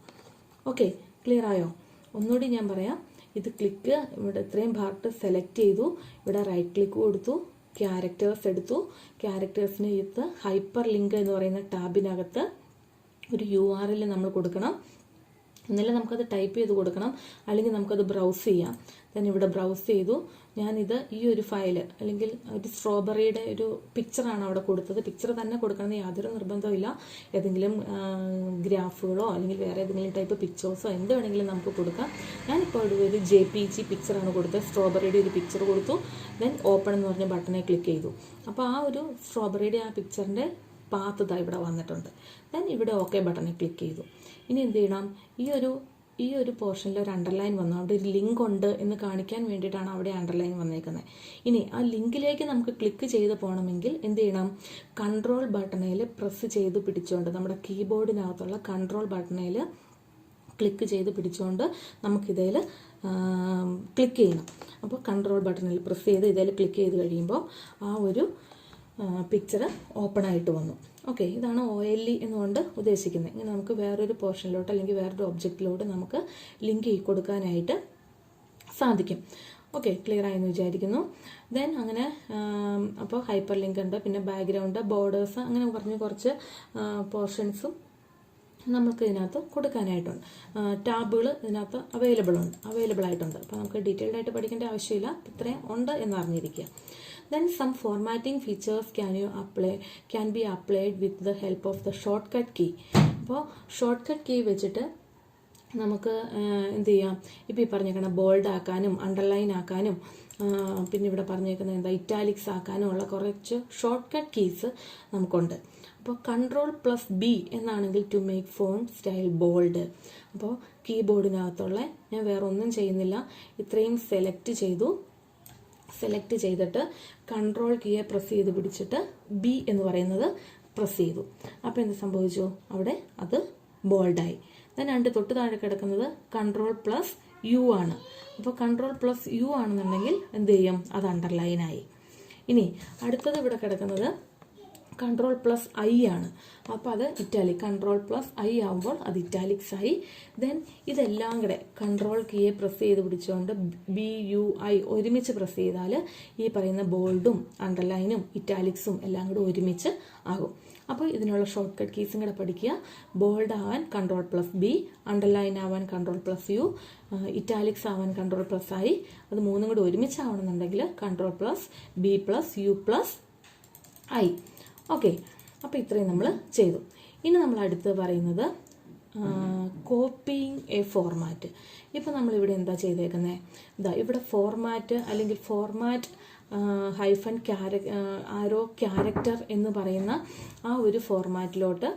ഓക്കെ, ക്ലിയർ ആയോ? ഒന്നുകൂടി ഞാൻ പറയാം. ഇത് ക്ലിക്ക് ഇവിടെ ഇത്രയും പാർട്ട് സെലക്ട് ചെയ്തു. ഇവിടെ റൈറ്റ് ക്ലിക്ക് കൊടുത്തു, ക്യാരക്ടേഴ്സ് എടുത്തു. ക്യാരക്ടേഴ്സിന് ഇത് ഹൈപ്പർ ലിങ്ക് എന്ന് പറയുന്ന ടാബിനകത്ത് ഒരു URL നമ്മൾ കൊടുക്കണം. എന്നല്ല നമുക്കത് ടൈപ്പ് ചെയ്ത് കൊടുക്കണം, അല്ലെങ്കിൽ നമുക്കത് ബ്രൗസ് ചെയ്യാം. then ഇവിടെ ബ്രൗസ് ചെയ്തു. ഞാനിത് ഈ ഒരു ഫയൽ അല്ലെങ്കിൽ ഒരു സ്ട്രോബെറിയുടെ ഒരു പിക്ചറാണ് അവിടെ കൊടുത്തത്. പിക്ചർ തന്നെ കൊടുക്കണമെന്ന് യാതൊരു നിർബന്ധമില്ല. ഏതെങ്കിലും ഗ്രാഫുകളോ അല്ലെങ്കിൽ വേറെ ഏതെങ്കിലും ടൈപ്പ് പിക്ചേഴ്സോ എന്ത് വേണമെങ്കിലും നമുക്ക് കൊടുക്കാം. ഞാനിപ്പോൾ ഒരു JPG പിക്ചറാണ് കൊടുത്തത്. സ്ട്രോബെറിയുടെ ഒരു പിക്ചർ കൊടുത്തു. ദെൻ ഓപ്പൺ എന്ന് പറഞ്ഞ ബട്ടനെ ക്ലിക്ക് ചെയ്തു. അപ്പോൾ ആ ഒരു സ്ട്രോബെറിയുടെ ആ പിക്ചറിൻ്റെ പാത്ത് ഇതാ ഇവിടെ വന്നിട്ടുണ്ട്. ദെൻ ഇവിടെ ഓക്കെ ബട്ടനെ ക്ലിക്ക് ചെയ്തു. ഇനി എന്ത് ചെയ്യണം? ഈ ഒരു പോർഷനിൽ ഒരു അണ്ടർലൈൻ വന്നു. അവിടെ ഒരു ലിങ്ക് ഉണ്ട് എന്ന് കാണിക്കാൻ വേണ്ടിയിട്ടാണ് അവിടെ അണ്ടർലൈൻ വന്നേക്കുന്നത്. ഇനി ആ ലിങ്കിലേക്ക് നമുക്ക് ക്ലിക്ക് ചെയ്ത് പോകണമെങ്കിൽ എന്ത് ചെയ്യണം? കൺട്രോൾ ബട്ടണിൽ പ്രസ് ചെയ്ത് പിടിച്ചുകൊണ്ട് നമ്മുടെ കീബോർഡിനകത്തുള്ള കൺട്രോൾ ബട്ടണിൽ ക്ലിക്ക് ചെയ്ത് പിടിച്ചുകൊണ്ട് നമുക്കിതിൽ ക്ലിക്ക് ചെയ്യണം. അപ്പോൾ കൺട്രോൾ ബട്ടണിൽ പ്രസ് ചെയ്ത് ഇതിൽ ക്ലിക്ക് ചെയ്ത് കഴിയുമ്പോൾ ആ ഒരു പിക്ചർ ഓപ്പൺ ആയിട്ട് വന്നു. ഓക്കെ, ഇതാണ് OLE എന്നുകൊണ്ട് ഉദ്ദേശിക്കുന്നത്. ഇങ്ങനെ നമുക്ക് വേറൊരു പോർഷനിലോട്ട് അല്ലെങ്കിൽ വേറൊരു ഒബ്ജക്റ്റിലോട്ട് നമുക്ക് ലിങ്ക് കൊടുക്കാനായിട്ട് സാധിക്കും. ഓക്കെ, ക്ലിയർ ആയെന്ന് വിചാരിക്കുന്നു. ദെൻ അങ്ങനെ അപ്പോൾ ഹൈപ്പർ ലിങ്ക് ഉണ്ട്, പിന്നെ ബാക്ക്ഗ്രൗണ്ട്, ബോർഡേഴ്സ്, അങ്ങനെ പറഞ്ഞ് കുറച്ച് പോർഷൻസും നമുക്ക് ഇതിനകത്ത് കൊടുക്കാനായിട്ടുണ്ട്. ടാബുകൾ ഇതിനകത്ത് അവൈലബിൾ ആയിട്ടുണ്ട്. അപ്പോൾ നമുക്ക് ഡീറ്റെയിൽഡ് ആയിട്ട് പഠിക്കേണ്ട ആവശ്യമില്ല, ഇത്രയും ഉണ്ട് എന്നറിഞ്ഞിരിക്കുക. Then some formatting features can be applied with the help of the shortcut key. അപ്പോൾ ഷോർട്ട്കട്ട് കീ വെച്ചിട്ട് നമുക്ക് എന്ത് ചെയ്യാം? ഇപ്പോൾ ഈ പറഞ്ഞേക്കണം ബോൾഡ് ആക്കാനും അണ്ടർലൈൻ ആക്കാനും പിന്നെ ഇവിടെ പറഞ്ഞേക്കുന്നത് എന്താ ഇറ്റാലിക്സ് ആക്കാനും ഉള്ള കുറച്ച് ഷോർട്ട്കട്ട് കീസ് നമുക്കുണ്ട്. അപ്പോൾ Ctrl+B എന്നാണെങ്കിൽ to make font style bold. അപ്പോൾ കീബോർഡിനകത്തുള്ള ഞാൻ വേറെ ഒന്നും ചെയ്യുന്നില്ല, ഇത്രയും സെലക്ട് ചെയ്തിട്ട് കൺട്രോൾ കീയെ പ്രസ് ചെയ്ത് പിടിച്ചിട്ട് B എന്ന് പറയുന്നത് പ്രസ് ചെയ്തു. അപ്പോൾ എന്ത് സംഭവിച്ചു? അവിടെ അത് ബോൾഡായി. then അതിൻ്റെ തൊട്ട് താഴെ കിടക്കുന്നത് Ctrl+U ആണ്. അപ്പോൾ Ctrl+U ആണെന്നുണ്ടെങ്കിൽ എന്ത് ചെയ്യും? അത് അണ്ടർലൈനായി. ഇനി അടുത്തത് ഇവിടെ കിടക്കുന്നത് Ctrl+I ആണ്. അപ്പോൾ അത് ഇറ്റാലിക്. Ctrl+I ആകുമ്പോൾ അത് ഇറ്റാലിക്സ് ആയി. ദെൻ ഇതെല്ലാം കൂടെ കൺട്രോൾ കീയെ പ്രസ് ചെയ്ത് പിടിച്ചുകൊണ്ട് BUI ഒരുമിച്ച് പ്രസ് ചെയ്താൽ ഈ പറയുന്ന ബോൾഡും അണ്ടർലൈനും ഇറ്റാലിക്സും എല്ലാം കൂടെ ഒരുമിച്ച് ആകും. അപ്പോൾ ഇതിനുള്ള ഷോർട്ട് കട്ട് കീസും കൂടെ പഠിക്കുക. ബോൾഡ് ആവാൻ Ctrl+B, അണ്ടർലൈൻ ആവാൻ Ctrl+U, ഇറ്റാലിക്സ് ആവാൻ Ctrl+I. അത് മൂന്നും കൂടെ ഒരുമിച്ചാവണമെന്നുണ്ടെങ്കിൽ Ctrl+B+U+I. ഓക്കെ, അപ്പോൾ ഇത്രയും നമ്മൾ ചെയ്തു. ഇനി നമ്മൾ അടുത്ത് പറയുന്നത് കോപ്പിയിങ് എ ഫോർമാറ്റ്. ഇപ്പോൾ നമ്മളിവിടെ എന്താ ചെയ്തേക്കുന്നത്? ഇതാ ഇവിടെ ഫോർമാറ്റ് അല്ലെങ്കിൽ ഫോർമാറ്റ് ഹൈഫൻ ആരോ ക്യാരക്ടർ എന്ന് പറയുന്ന ആ ഒരു ഫോർമാറ്റിലോട്ട്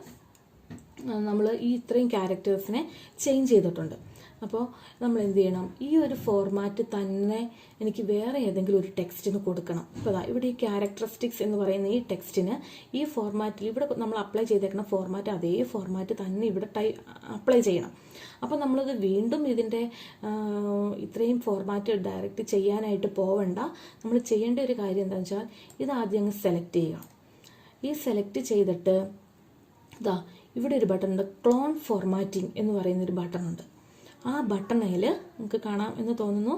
നമ്മൾ ഈ ഇത്രയും ക്യാരക്ടേഴ്സിനെ ചേഞ്ച് ചെയ്തിട്ടുണ്ട്. അപ്പോൾ നമ്മൾ എന്ത് ചെയ്യണം? ഈ ഒരു ഫോർമാറ്റ് തന്നെ എനിക്ക് വേറെ ഏതെങ്കിലും ഒരു ടെക്സ്റ്റിന് കൊടുക്കണം. ഇപ്പോൾ ഇവിടെ ഈ ക്യാരക്ടറിസ്റ്റിക്സ് എന്ന് പറയുന്ന ഈ ടെക്സ്റ്റിന് ഈ ഫോർമാറ്റിൽ ഇവിടെ നമ്മൾ അപ്ലൈ ചെയ്തേക്കുന്ന ഫോർമാറ്റ് അതേ ഫോർമാറ്റ് തന്നെ ഇവിടെ അപ്ലൈ ചെയ്യണം. അപ്പോൾ നമ്മളത് വീണ്ടും ഇതിൻ്റെ ഇത്രയും ഫോർമാറ്റ് ഡയറക്റ്റ് ചെയ്യാനായിട്ട് പോവണ്ട. നമ്മൾ ചെയ്യേണ്ട ഒരു കാര്യം എന്താണെന്ന് വെച്ചാൽ ഇത് ആദ്യം അങ്ങ് സെലക്ട് ചെയ്യുക. ഈ സെലക്ട് ചെയ്തിട്ട് ഇതാ ഇവിടെ ഒരു ബട്ടൺ ഉണ്ട്, ക്ലോൺ ഫോർമാറ്റിംഗ് എന്ന് പറയുന്നൊരു ബട്ടൺ ഉണ്ട്. ആ ബട്ടണിൽ നമുക്ക് കാണാം എന്ന് തോന്നുന്നു.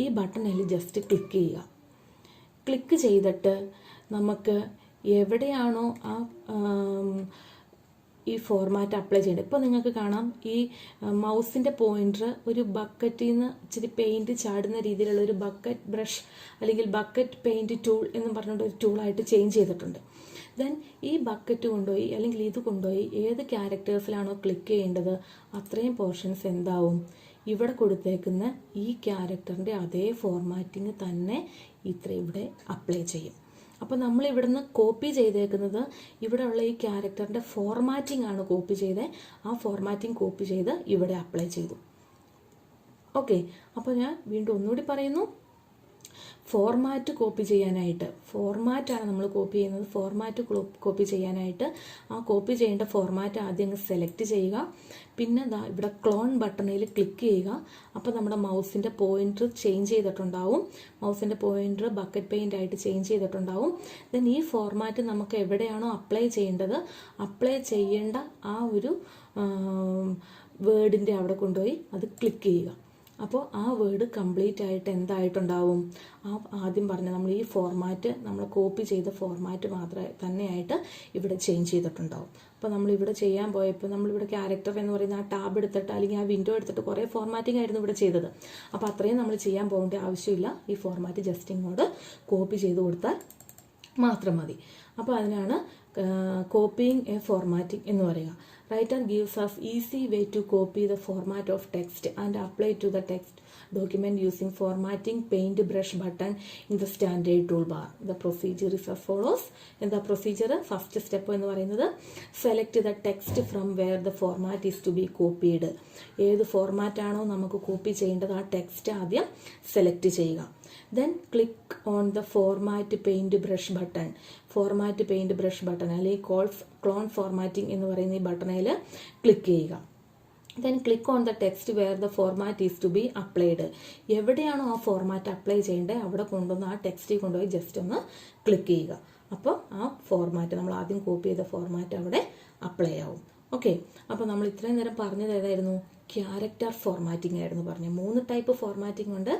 ഈ ബട്ടണിൽ ജസ്റ്റ് ക്ലിക്ക് ചെയ്യുക. ക്ലിക്ക് ചെയ്തിട്ട് നമുക്ക് എവിടെയാണോ ഈ ഫോർമാറ്റ് അപ്ലൈ ചെയ്യേണ്ടത്, ഇപ്പോൾ നിങ്ങൾക്ക് കാണാം ഈ മൗസിൻ്റെ പോയിൻ്റർ ഒരു ബക്കറ്റിൽ നിന്ന് ഇച്ചിരി പെയിൻറ്റ് ചാടുന്ന രീതിയിലുള്ള ഒരു ബക്കറ്റ് ബ്രഷ് അല്ലെങ്കിൽ ബക്കറ്റ് പെയിൻറ്റ് ടൂൾ എന്ന് പറഞ്ഞിട്ട് ഒരു ടൂളായിട്ട് ചേഞ്ച് ചെയ്തിട്ടുണ്ട്. ദെൻ ഈ ബക്കറ്റ് കൊണ്ടുപോയി അല്ലെങ്കിൽ ഇത് കൊണ്ടുപോയി ഏത് ക്യാരക്ടേഴ്സിലാണോ ക്ലിക്ക് ചെയ്യേണ്ടത് അത്രയും പോർഷൻസ് എന്താവും? ഇവിടെ കൊടുത്തേക്കുന്ന ഈ ക്യാരക്ടറിൻ്റെ അതേ ഫോർമാറ്റിങ് തന്നെ ഇവിടെ അപ്ലൈ ചെയ്യും. അപ്പോൾ നമ്മൾ ഇവിടുന്ന് കോപ്പി ചെയ്തേക്കുന്നത് ഇവിടെയുള്ള ഈ ക്യാരക്ടറിൻ്റെ ഫോർമാറ്റിംഗ് ആണ് കോപ്പി ചെയ്തത്. ആ ഫോർമാറ്റിംഗ് കോപ്പി ചെയ്ത് ഇവിടെ അപ്ലൈ ചെയ്തു. ഓക്കെ, അപ്പോൾ ഞാൻ വീണ്ടും ഒന്നുകൂടി പറയുന്നു. ഫോർമാറ്റ് കോപ്പി ചെയ്യാനായിട്ട്, ഫോർമാറ്റാണ് നമ്മൾ കോപ്പി ചെയ്യുന്നത്. ഫോർമാറ്റ് കോപ്പി ചെയ്യാനായിട്ട് ആ കോപ്പി ചെയ്യേണ്ട ഫോർമാറ്റ് ആദ്യം അങ്ങ് സെലക്ട് ചെയ്യുക. പിന്നെ ഇവിടെ ക്ലോൺ ബട്ടണിൽ ക്ലിക്ക് ചെയ്യുക. അപ്പോൾ നമ്മുടെ മൗസിൻ്റെ പോയിൻ്റർ ചേഞ്ച് ചെയ്തിട്ടുണ്ടാവും. മൗസിൻ്റെ പോയിൻ്റർ ബക്കറ്റ് പെയിൻ്റ് ആയിട്ട് ചേഞ്ച് ചെയ്തിട്ടുണ്ടാവും. ദെൻ ഈ ഫോർമാറ്റ് നമുക്ക് എവിടെയാണോ അപ്ലൈ ചെയ്യേണ്ടത് അപ്ലൈ ചെയ്യേണ്ട ആ ഒരു വേർഡിൻ്റെ അവിടെ കൊണ്ടുപോയി അത് ക്ലിക്ക് ചെയ്യുക. അപ്പോൾ ആ വേർഡ് കംപ്ലീറ്റ് ആയിട്ട് എന്തായിട്ടുണ്ടാവും? ആദ്യം പറഞ്ഞ നമ്മൾ ഈ ഫോർമാറ്റ് നമ്മൾ കോപ്പി ചെയ്ത ഫോർമാറ്റ് മാത്രമേ തന്നെയായിട്ട് ഇവിടെ ചേഞ്ച് ചെയ്തിട്ടുണ്ടാവും. അപ്പോൾ നമ്മളിവിടെ ചെയ്യാൻ പോയപ്പോൾ നമ്മളിവിടെ ക്യാരക്ടർ എന്ന് പറയുന്ന ആ ടാബ് എടുത്തിട്ട് അല്ലെങ്കിൽ ആ വിൻഡോ എടുത്തിട്ട് കുറേ ഫോർമാറ്റിംഗ് ആയിരുന്നു ഇവിടെ ചെയ്തത്. അപ്പോൾ അത്രയും നമ്മൾ ചെയ്യാൻ പോകേണ്ട ആവശ്യമില്ല. ഈ ഫോർമാറ്റ് ജസ്റ്റ് ഇങ്ങോട്ട് കോപ്പി ചെയ്ത് കൊടുത്താൽ മാത്രം മതി. അപ്പോൾ അതിനാണ് കോപ്പിയിങ് എ ഫോർമാറ്റിംഗ് എന്ന് പറയുക. Writer gives us easy way to copy the format of text and apply to the text document using formatting paintbrush button in the standard toolbar. The procedure is as follows. In the procedure, first step എന്ന് പറയുന്നത് select the text from where the format is to be copied. ഏത് format ആണോ നമുക്ക് copy ചെയ്യേണ്ടത് ആ text ആദ്യം select ചെയ്യുക. Then click on the format paintbrush button. Format paintbrush button അല്ലെങ്കിൽ clone formatting എന്ന് പറയുന്ന ഈ ബട്ടണിൽ ക്ലിക്ക് ചെയ്യുക. Then click on the text where the format is to be applied. എവിടെയാണോ ആ ഫോർമാറ്റ് അപ്ലൈ ചെയ്യേണ്ടത് അവിടെ കൊണ്ടുവന്ന് ആ ടെക്സ്റ്റിൽ കൊണ്ടുപോയി ജസ്റ്റ് ഒന്ന് ക്ലിക്ക് ചെയ്യുക. അപ്പോൾ ആ ഫോർമാറ്റ് നമ്മൾ ആദ്യം കോപ്പി ചെയ്ത ഫോർമാറ്റ് അവിടെ അപ്ലൈ ആവും. ഓക്കെ, അപ്പോൾ നമ്മൾ ഇത്രയും നേരം പറഞ്ഞത് ഏതായിരുന്നു? ക്യാരക്ടർ ഫോർമാറ്റിംഗ് ആയിരുന്നു പറഞ്ഞത്. 3 ടൈപ്പ് ഫോർമാറ്റിംഗ് ഉണ്ട്.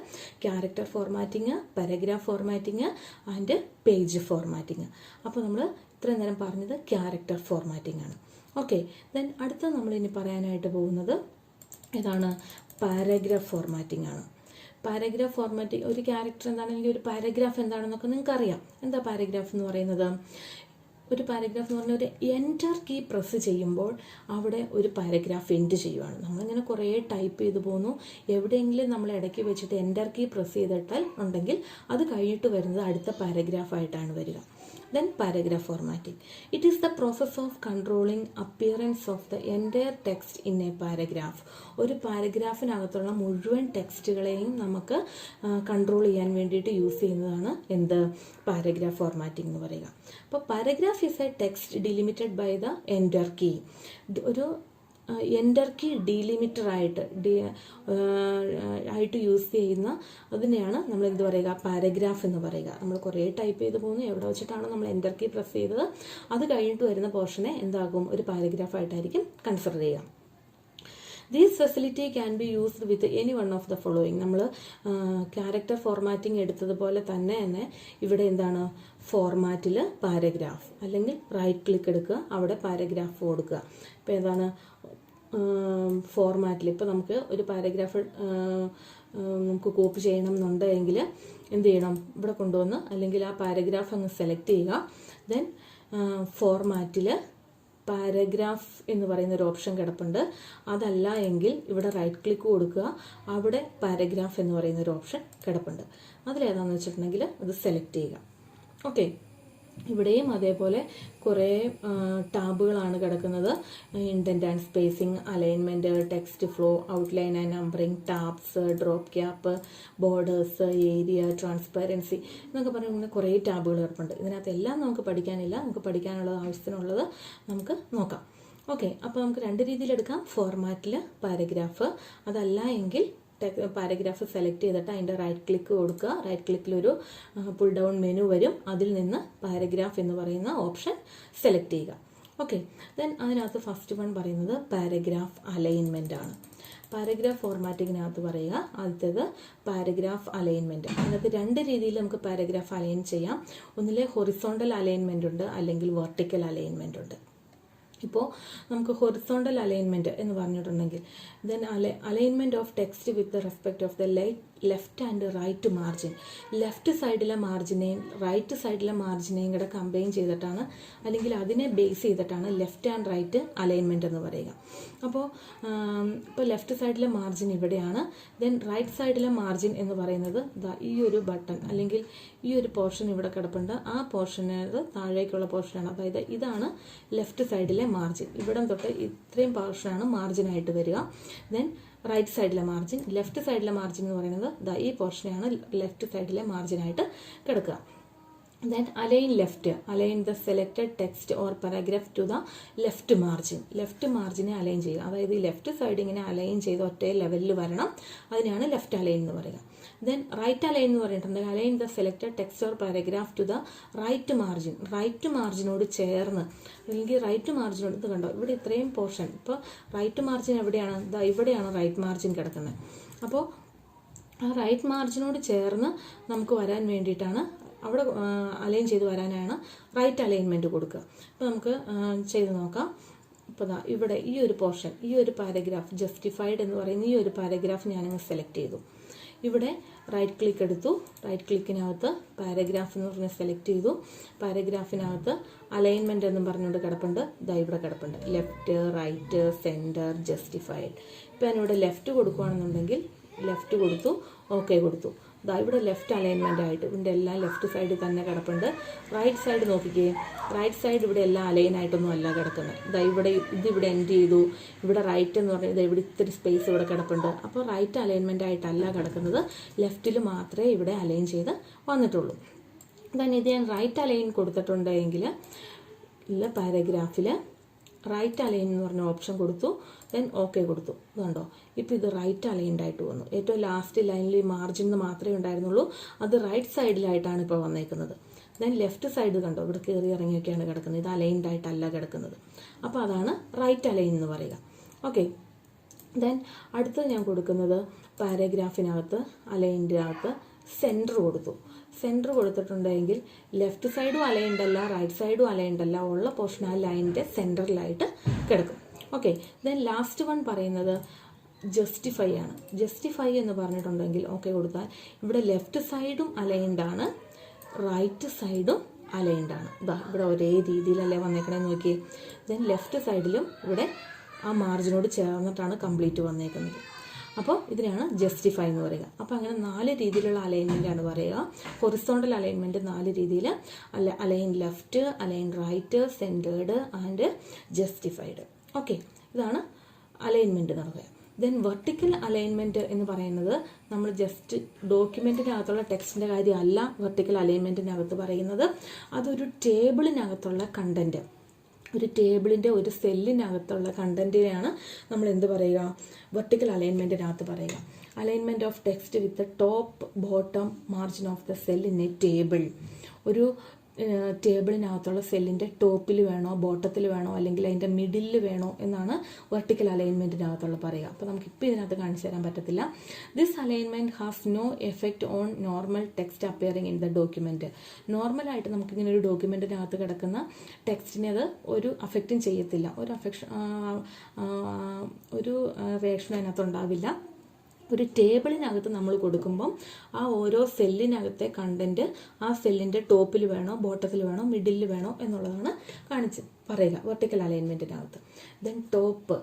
Character formatting, paragraph formatting and page formatting. അപ്പോൾ നമ്മൾ ഇത്രയും നേരം പറഞ്ഞത് ക്യാരക്ടർ ഫോർമാറ്റിംഗ് ആണ്. ഓക്കെ, ദെൻ അടുത്ത നമ്മൾ ഇനി പറയാനായിട്ട് പോകുന്നത് ഏതാണ്? പാരഗ്രാഫ് ഫോർമാറ്റിംഗ് ആണ്. പാരഗ്രാഫ് ഫോർമാറ്റിംഗ്, ഒരു ക്യാരക്ടർ എന്താണെങ്കിൽ ഒരു പാരഗ്രാഫ് എന്താണെന്നൊക്കെ നിങ്ങൾക്കറിയാം. എന്താ പാരഗ്രാഫ് എന്ന് പറയുന്നത്? ഒരു പാരഗ്രാഫ് എന്ന് പറഞ്ഞാൽ ഒരു എൻ്റർ കീ പ്രസ് ചെയ്യുമ്പോൾ അവിടെ ഒരു പാരഗ്രാഫ് എൻഡ് ചെയ്യുവാണ്. നമ്മളിങ്ങനെ കുറേ ടൈപ്പ് ചെയ്ത് പോകുന്നു. എവിടെയെങ്കിലും നമ്മൾ ഇടയ്ക്ക് വെച്ചിട്ട് എൻ്റർ കീ പ്രസ് ചെയ്തിട്ടാൽ ഉണ്ടെങ്കിൽ അത് കഴിഞ്ഞിട്ട് വരുന്നത് അടുത്ത പാരഗ്രാഫായിട്ടാണ് വരിക. Then paragraph formatting. It is the process of controlling appearance of the entire text in a paragraph. ഒരു പാരഗ്രാഫിനകത്തുള്ള മുഴുവൻ ടെക്സ്റ്റുകളെയും നമുക്ക് കൺട്രോൾ ചെയ്യാൻ വേണ്ടിയിട്ട് യൂസ് ചെയ്യുന്നതാണ് എന്ത്? പാരഗ്രാഫ് ഫോർമാറ്റിംഗ് എന്ന് പറയുക. അപ്പോൾ paragraph is a text delimited by the enter key. ഒരു എൻ്റർ കീ ഡീലിമിറ്റർ ആയിട്ട് യൂസ് ചെയ്യുന്ന അതിനെയാണ് നമ്മൾ എന്ത് പറയുക? പാരഗ്രാഫ് എന്ന് പറയുക. നമ്മൾ കുറേ ടൈപ്പ് ചെയ്ത് പോകുന്നു. എവിടെ വെച്ചിട്ടാണ് നമ്മൾ എൻ്റർ കീ പ്രസ് ചെയ്തത് അത് കഴിഞ്ഞിട്ട് വരുന്ന പോർഷനെ എന്താകും? ഒരു പാരഗ്രാഫായിട്ടായിരിക്കും കൺസിഡർ ചെയ്യുക. These facility can be used with any one of the following. നമ്മൾ ക്യാരക്ടർ ഫോർമാറ്റിംഗ് എടുത്തതുപോലെ തന്നെ ഇവിടെ എന്താണ്? ഫോർമാറ്റിൽ പാരഗ്രാഫ് അല്ലെങ്കിൽ റൈറ്റ് ക്ലിക്ക് എടുക്കുക, അവിടെ പാരഗ്രാഫ് കൊടുക്കുക. ഇപ്പോൾ ഏതാണ്? ഫോർമാറ്റിൽ ഇപ്പോൾ നമുക്ക് ഒരു പാരഗ്രാഫ് നമുക്ക് കോപ്പി ചെയ്യണം എന്നുണ്ടെങ്കിൽ എന്ത് ചെയ്യണം? ഇവിടെ കൊണ്ടുവന്ന് അല്ലെങ്കിൽ ആ പാരഗ്രാഫ് അങ്ങ് സെലക്ട് ചെയ്യുക. ദെൻ ഫോർമാറ്റിൽ പാരഗ്രാഫ് എന്ന് പറയുന്ന ഒരു ഓപ്ഷൻ കിടപ്പുണ്ട്. അതല്ല എങ്കിൽ ഇവിടെ റൈറ്റ് ക്ലിക്ക് കൊടുക്കുക, അവിടെ പാരഗ്രാഫ് എന്ന് പറയുന്ന ഒരു ഓപ്ഷൻ കിടപ്പുണ്ട്. അതിലേതാണെന്ന് വെച്ചിട്ടുണ്ടെങ്കിൽ അത് സെലക്ട് ചെയ്യുക. ഓക്കെ, ഇവിടെയും അതേപോലെ കുറേ ടാബുകളാണ് കിടക്കുന്നത്. Indent and spacing, alignment, text flow, outline and numbering, tabs, drop cap, borders, area, transparency എന്നൊക്കെ പറയുന്ന കുറേ ടാബുകൾ കിടപ്പുണ്ട്. ഇതിനകത്ത് എല്ലാം നമുക്ക് പഠിക്കാനില്ല. നമുക്ക് പഠിക്കാനുള്ളത് ആവശ്യത്തിനുള്ളത് നമുക്ക് നോക്കാം. ഓക്കെ, അപ്പോൾ നമുക്ക് രണ്ട് രീതിയിലെടുക്കാം. ഫോർമാറ്റിൽ പാരഗ്രാഫ്, അതല്ല എങ്കിൽ പാരഗ്രാഫ് സെലക്ട് ചെയ്തിട്ട് അതിൻ്റെ റൈറ്റ് ക്ലിക്ക് കൊടുക്കുക. റൈറ്റ് ക്ലിക്കിലൊരു പുൾ ഡൗൺ മെനു വരും. അതിൽ നിന്ന് പാരഗ്രാഫ് എന്ന് പറയുന്ന ഓപ്ഷൻ സെലക്ട് ചെയ്യുക. ഓക്കെ, ദെൻ അതിനകത്ത് ഫസ്റ്റ് വൺ പറയുന്നത് പാരഗ്രാഫ് അലൈൻമെൻ്റ് ആണ്. പാരഗ്രാഫ് ഫോർമാറ്റിങ്ങിനകത്ത് പറയുക, ആദ്യത്തേത് പാരഗ്രാഫ് അലൈൻമെൻറ്റ്. അതിനകത്ത് രണ്ട് രീതിയിൽ നമുക്ക് പാരഗ്രാഫ് അലൈൻ ചെയ്യാം. ഒന്നിലെ ഹൊറിസോണ്ടൽ അലൈൻമെൻ്റ് ഉണ്ട്, അല്ലെങ്കിൽ വെർട്ടിക്കൽ അലൈൻമെൻ്റ് ഉണ്ട്. ഇപ്പോൾ നമുക്ക് ഹൊറിസോണ്ടൽ അലൈൻമെൻറ്റ് എന്ന് പറഞ്ഞിട്ടുണ്ടെങ്കിൽ then alignment of text with respect of the left and right margin. Left സൈഡിലെ മാർജിനെയും റൈറ്റ് സൈഡിലെ മാർജിനെയും കൂടെ കമ്പൈൻ ചെയ്തിട്ടാണ്, അല്ലെങ്കിൽ അതിനെ ബേസ് ചെയ്തിട്ടാണ് ലെഫ്റ്റ് ആൻഡ് റൈറ്റ് അലൈൻമെൻറ്റ് എന്ന് പറയുക. അപ്പോൾ ലെഫ്റ്റ് സൈഡിലെ മാർജിൻ ഇവിടെയാണ്. ദെൻ റൈറ്റ് സൈഡിലെ മാർജിൻ എന്ന് പറയുന്നത് ഈ ഒരു ബട്ടൺ അല്ലെങ്കിൽ ഈ ഒരു പോർഷൻ ഇവിടെ കിടപ്പുണ്ട്. ആ പോർഷനത് താഴേക്കുള്ള പോർഷനാണ്. അതായത് ഇതാണ് ലെഫ്റ്റ് സൈഡിലെ മാർജിൻ. ഇവിടം തൊട്ട് ഇത്രയും പോർഷനാണ് മാർജിനായിട്ട് വരിക. ദെൻ റൈറ്റ് സൈഡിലെ മാർജിൻ, ലെഫ്റ്റ് സൈഡിലെ മാർജിൻ എന്ന് പറയുന്നത് ഈ പോർഷനാണ് ലെഫ്റ്റ് സൈഡിലെ മാർജിനായിട്ട് കിടക്കുക. Then align left, align the selected text or paragraph to the left margin. Left മാർജിനെ അലൈൻ ചെയ്യുക. അതായത് ഈ ലെഫ്റ്റ് സൈഡ് ഇങ്ങനെ അലൈൻ ചെയ്ത് ഒറ്റ ലെവലിൽ വരണം. അതിനാണ് ലെഫ്റ്റ് അലൈൻ എന്ന് പറയുക. ദെൻ റൈറ്റ് അലൈൻ എന്ന് പറഞ്ഞിട്ടുണ്ടെങ്കിൽ align the selected text or paragraph to the right margin. Right മാർജിനോട് ചേർന്ന്, അല്ലെങ്കിൽ റൈറ്റ് മാർജിനോട്, ഇത് കണ്ടോ ഇവിടെ ഇത്രയും പോർഷൻ. ഇപ്പോൾ റൈറ്റ് മാർജിൻ എവിടെയാണ്? ഇവിടെയാണ് റൈറ്റ് മാർജിൻ കിടക്കുന്നത്. അപ്പോൾ ആ റൈറ്റ് മാർജിനോട് ചേർന്ന് നമുക്ക് വരാൻ വേണ്ടിയിട്ടാണ്, അവിടെ അലൈൻ ചെയ്ത് വരാനാണ് റൈറ്റ് അലൈൻമെൻറ്റ് കൊടുക്കുക. അപ്പോൾ നമുക്ക് ചെയ്ത് നോക്കാം. ഇപ്പോൾ ഇവിടെ ഈ ഒരു പോർഷൻ, ഈ ഒരു പാരഗ്രാഫ് ജസ്റ്റിഫൈഡ് എന്ന് പറയുന്ന ഈ ഒരു പാരഗ്രാഫ് ഞാനങ്ങ് സെലക്ട് ചെയ്തു. ഇവിടെ റൈറ്റ് ക്ലിക്ക് എടുത്തു. റൈറ്റ് ക്ലിക്കിനകത്ത് പാരഗ്രാഫ് എന്ന് പറഞ്ഞ് സെലക്ട് ചെയ്തു. പാരഗ്രാഫിനകത്ത് അലൈൻമെൻറ്റ് എന്നും പറഞ്ഞുകൊണ്ട് കിടപ്പുണ്ട്. ഇവിടെ കിടപ്പുണ്ട് ലെഫ്റ്റ്, റൈറ്റ്, സെൻറ്റർ, ജസ്റ്റിഫൈഡ്. ഇപ്പോൾ ഞാനിവിടെ ലെഫ്റ്റ് കൊടുക്കുകയാണെന്നുണ്ടെങ്കിൽ ലെഫ്റ്റ് കൊടുത്തു, ഓക്കെ കൊടുത്തു. ഇവിടെ ലെഫ്റ്റ് അലൈൻമെൻ്റ് ആയിട്ട് ഇതിൻ്റെ എല്ലാം ലെഫ്റ്റ് സൈഡിൽ തന്നെ കിടപ്പുണ്ട്. റൈറ്റ് സൈഡ് നോക്കിക്കേ, റൈറ്റ് സൈഡ് ഇവിടെ എല്ലാം അലൈൻ ആയിട്ടൊന്നും അല്ല കിടക്കുന്നത്. ഇതിവിടെ എൻഡ് ചെയ്തു. ഇവിടെ റൈറ്റ് എന്ന് പറഞ്ഞാൽ ഇവിടെ ഇത്തിരി സ്പേസ് ഇവിടെ കിടപ്പുണ്ട്. അപ്പോൾ റൈറ്റ് അലൈൻമെൻ്റ് ആയിട്ടല്ല കിടക്കുന്നത്, ലെഫ്റ്റിൽ മാത്രമേ ഇവിടെ അലൈൻ ചെയ്ത് വന്നിട്ടുള്ളൂ. ദെൻ ഇത് ഞാൻ റൈറ്റ് അലൈൻ കൊടുത്തിട്ടുണ്ടെങ്കിൽ പാരഗ്രാഫിൽ റൈറ്റ് അലൈൻ എന്ന് പറഞ്ഞ ഓപ്ഷൻ കൊടുത്തു. ദെൻ ഓക്കെ കൊടുത്തു. ഇതുണ്ടോ, ഇപ്പോൾ ഇത് റൈറ്റ് അലൈൻഡ് ആയിട്ട് വന്നു. ഏറ്റവും ലാസ്റ്റ് ലൈനിൽ മാർജിൻ മാത്രമേ ഉണ്ടായിരുന്നുള്ളൂ. അത് റൈറ്റ് സൈഡിലായിട്ടാണ് ഇപ്പോൾ വന്നേക്കുന്നത്. ദെൻ ലെഫ്റ്റ് സൈഡ് കണ്ടോ, ഇവിടെ കയറി ഇറങ്ങിയൊക്കെയാണ് കിടക്കുന്നത്. ഇത് അലൈൻഡ് ആയിട്ടല്ല കിടക്കുന്നത്. അപ്പോൾ അതാണ് റൈറ്റ് അലൈൻ എന്ന് പറയുക. ഓക്കെ, ദെൻ അടുത്തത് ഞാൻ കൊടുക്കുന്നത് പാരഗ്രാഫിനകത്ത് അലൈൻഡിനകത്ത് സെൻറ്റർ കൊടുത്തു. സെൻറ്റർ കൊടുത്തിട്ടുണ്ടെങ്കിൽ ലെഫ്റ്റ് സൈഡും അലൈൻഡ് അല്ല, റൈറ്റ് സൈഡും അലൈൻഡ് അല്ല, ഉള്ള പോർഷൻ ആ ലൈനിൻ്റെ സെൻറ്ററിലായിട്ട് കിടക്കും. ഓക്കെ, ദെൻ ലാസ്റ്റ് വൺ പറയുന്നത് ജസ്റ്റിഫൈ ആണ്. ജസ്റ്റിഫൈ എന്ന് പറഞ്ഞിട്ടുണ്ടെങ്കിൽ ഓക്കെ കൊടുത്താൽ ഇവിടെ ലെഫ്റ്റ് സൈഡും അലൈൻഡ് ആണ്, റൈറ്റ് സൈഡും അലൈൻഡ് ആണ്. ഇവിടെ ഒരേ രീതിയിലല്ലേ വന്നേക്കണേന്ന് നോക്കിയേ. ദെൻ ലെഫ്റ്റ് സൈഡിലും ഇവിടെ ആ മാർജിനോട് ചേർന്നിട്ടാണ് കംപ്ലീറ്റ് വന്നേക്കുന്നത്. അപ്പോൾ ഇതിനാണ് ജസ്റ്റിഫൈ എന്ന് പറയുക. അപ്പോൾ അങ്ങനെ 4 രീതിയിലുള്ള അലൈൻമെൻറ്റാണ് പറയുക. ഹൊറിസോണ്ടൽ അലൈൻമെൻറ്റ് 4 രീതിയിൽ, align left, align right, centred and justified. Okay, ഇതാണ് അലൈൻമെൻറ്റ് എന്ന് പറയുക. ദെൻ വെർട്ടിക്കൽ അലൈൻമെൻറ്റ് എന്ന് പറയുന്നത് നമ്മൾ ജസ്റ്റ് ഡോക്യുമെൻറ്റിനകത്തുള്ള ടെക്സ്റ്റിൻ്റെ കാര്യമല്ല വെർട്ടിക്കൽ അലൈൻമെൻറ്റിനകത്ത് പറയുന്നത്. അതൊരു ടേബിളിനകത്തുള്ള കണ്ടൻറ്റ്, ഒരു ടേബിളിൻ്റെ ഒരു സെല്ലിനകത്തുള്ള കണ്ടൻറ്റിനെയാണ് നമ്മൾ എന്ത് പറയുക, വെർട്ടിക്കൽ അലൈൻമെൻറ്റിനകത്ത് പറയുക. Alignment of text with top bottom margin of the cell in A table. ഒരു ടേബിളിനകത്തുള്ള സെല്ലിൻ്റെ ടോപ്പിൽ വേണോ, ബോട്ടത്തിൽ വേണോ, അല്ലെങ്കിൽ അതിൻ്റെ മിഡിലിൽ വേണോ എന്നാണ് വെർട്ടിക്കൽ അലൈൻമെൻറ്റിനകത്തുള്ള പറയുക. അപ്പോൾ നമുക്കിപ്പോൾ ഇതിനകത്ത് കാണിച്ചു തരാൻ പറ്റത്തില്ല. This alignment has no effect on normal text appearing in the document. നോർമലായിട്ട് നമുക്കിങ്ങനെ ഒരു ഡോക്യുമെൻറ്റിനകത്ത് കിടക്കുന്ന ടെക്സ്റ്റിനെ അത് ഒരു അഫക്റ്റും ചെയ്യത്തില്ല. ഒരു റിയാക്ഷൻ അതിനകത്ത് ഉണ്ടാവില്ല. ഒരു ടേബിളിനകത്ത് നമ്മൾ കൊടുക്കുമ്പം ആ ഓരോ സെല്ലിനകത്തെ കണ്ടന്റ് ആ സെല്ലിൻ്റെ ടോപ്പിൽ വേണോ ബോട്ടത്തിൽ വേണോ മിഡിലിൽ വേണോ എന്നുള്ളതാണ് പറയുക വെർട്ടിക്കൽ അലൈൻമെൻറ്റിനകത്ത്. ദെൻ ടോപ്പ്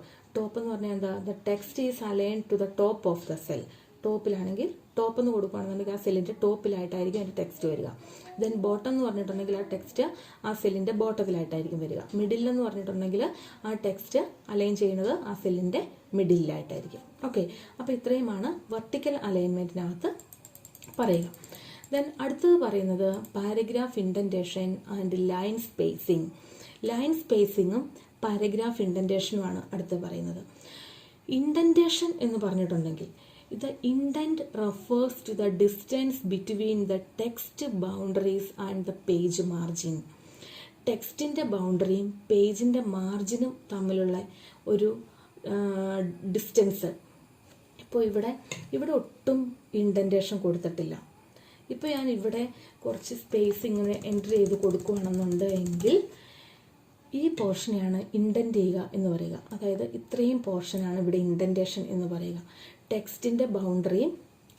എന്ന് പറഞ്ഞാൽ എന്താ, the text is align to the top of the cell. ടോപ്പിലാണെങ്കിൽ ടോപ്പ് എന്ന് കൊടുക്കുകയാണെന്നുണ്ടെങ്കിൽ ആ സെല്ലിൻ്റെ ടോപ്പിലായിട്ടായിരിക്കും അതിൻ്റെ ടെക്സ്റ്റ് വരിക. ദെൻ ബോട്ടം എന്ന് പറഞ്ഞിട്ടുണ്ടെങ്കിൽ ആ ടെക്സ്റ്റ് ആ സെല്ലിൻ്റെ ബോട്ടത്തിലായിട്ടായിരിക്കും വരിക. മിഡിൽ എന്ന് പറഞ്ഞിട്ടുണ്ടെങ്കിൽ ആ ടെക്സ്റ്റ് അലൈൻ ചെയ്യുന്നത് ആ സെല്ലിൻ്റെ മിഡിലായിട്ടായിരിക്കും. ഓക്കെ, അപ്പോൾ ഇത്രയുമാണ് വെർട്ടിക്കൽ അലൈൻമെൻറ്റിനകത്ത് പറയുക. ദെൻ അടുത്തത് പറയുന്നത് paragraph indentation and line spacing. Line സ്പേസിങ്ങും പാരഗ്രാഫ് ഇൻഡൻറ്റേഷനുമാണ് അടുത്ത് പറയുന്നത്. ഇൻഡൻറ്റേഷൻ എന്ന് പറഞ്ഞിട്ടുണ്ടെങ്കിൽ the indent refers to the distance between the text boundaries and the page margin. ടെക്സ്റ്റിൻ്റെ ബൗണ്ടറിയും പേജിൻ്റെ മാർജിനും തമ്മിലുള്ള ഒരു ഡിസ്റ്റൻസ്. ഇപ്പോൾ ഇവിടെ ഒട്ടും ഇൻഡൻറ്റേഷൻ കൊടുത്തിട്ടില്ല. ഇപ്പോൾ ഞാൻ ഇവിടെ കുറച്ച് സ്പേസ് ഇങ്ങനെ എൻറ്റർ ചെയ്ത് കൊടുക്കുകയാണെന്നുണ്ടെങ്കിൽ ഈ പോർഷനെയാണ് ഇൻഡൻറ്റ് ചെയ്യുക എന്ന് പറയുക. അതായത് ഇത്രയും പോർഷനാണ് ഇവിടെ ഇൻഡൻറ്റേഷൻ എന്ന് പറയുക. ടെക്സ്റ്റിൻ്റെ ബൗണ്ടറിയും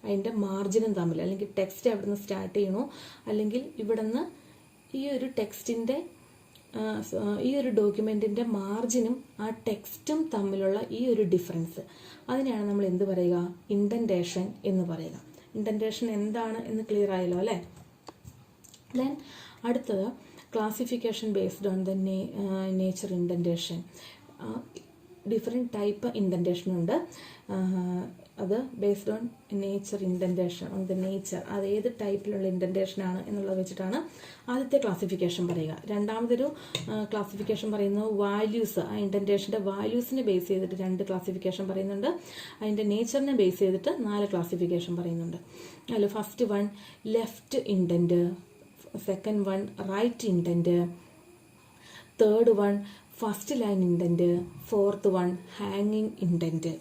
അതിൻ്റെ മാർജിനും തമ്മിൽ, അല്ലെങ്കിൽ ടെക്സ്റ്റ് അവിടെ നിന്ന് സ്റ്റാർട്ട് ചെയ്യണോ അല്ലെങ്കിൽ ഇവിടെ നിന്ന് ഈ ഒരു ടെക്സ്റ്റിൻ്റെ ഈ ഒരു ഡോക്യുമെൻറ്റിൻ്റെ മാർജിനും ആ ടെക്സ്റ്റും തമ്മിലുള്ള ഈ ഒരു ഡിഫറൻസ്, അതിനെയാണ് നമ്മൾ എന്ത് പറയുക, ഇൻഡൻറ്റേഷൻ എന്ന് പറയുക. ഇൻഡൻറ്റേഷൻ എന്താണ് എന്ന് ക്ലിയർ ആയല്ലോ അല്ലേ. ദെൻ അടുത്തത് classification based on the nature indentation. Different type ഇൻഡൻറ്റേഷനുണ്ട്. അത് based on nature indentation, on the nature, അത് ഏത് ടൈപ്പിലുള്ള ഇൻഡൻറ്റേഷനാണ് എന്നുള്ളത് വെച്ചിട്ടാണ് ആദ്യത്തെ ക്ലാസിഫിക്കേഷൻ പറയുക. രണ്ടാമതൊരു ക്ലാസിഫിക്കേഷൻ പറയുന്നത് വാല്യൂസ്, ആ ഇൻഡൻറ്റേഷൻ്റെ വാല്യൂസിനെ ബേസ് ചെയ്തിട്ട് 2 ക്ലാസിഫിക്കേഷൻ പറയുന്നുണ്ട്. അതിൻ്റെ നേച്ചറിനെ ബേസ് ചെയ്തിട്ട് 4 ക്ലാസിഫിക്കേഷൻ പറയുന്നുണ്ട്. അതിൽ first one left indent, second one right indent, third one first line indent, fourth one ഹാങ്ങിങ് ഇൻഡൻറ്റ്.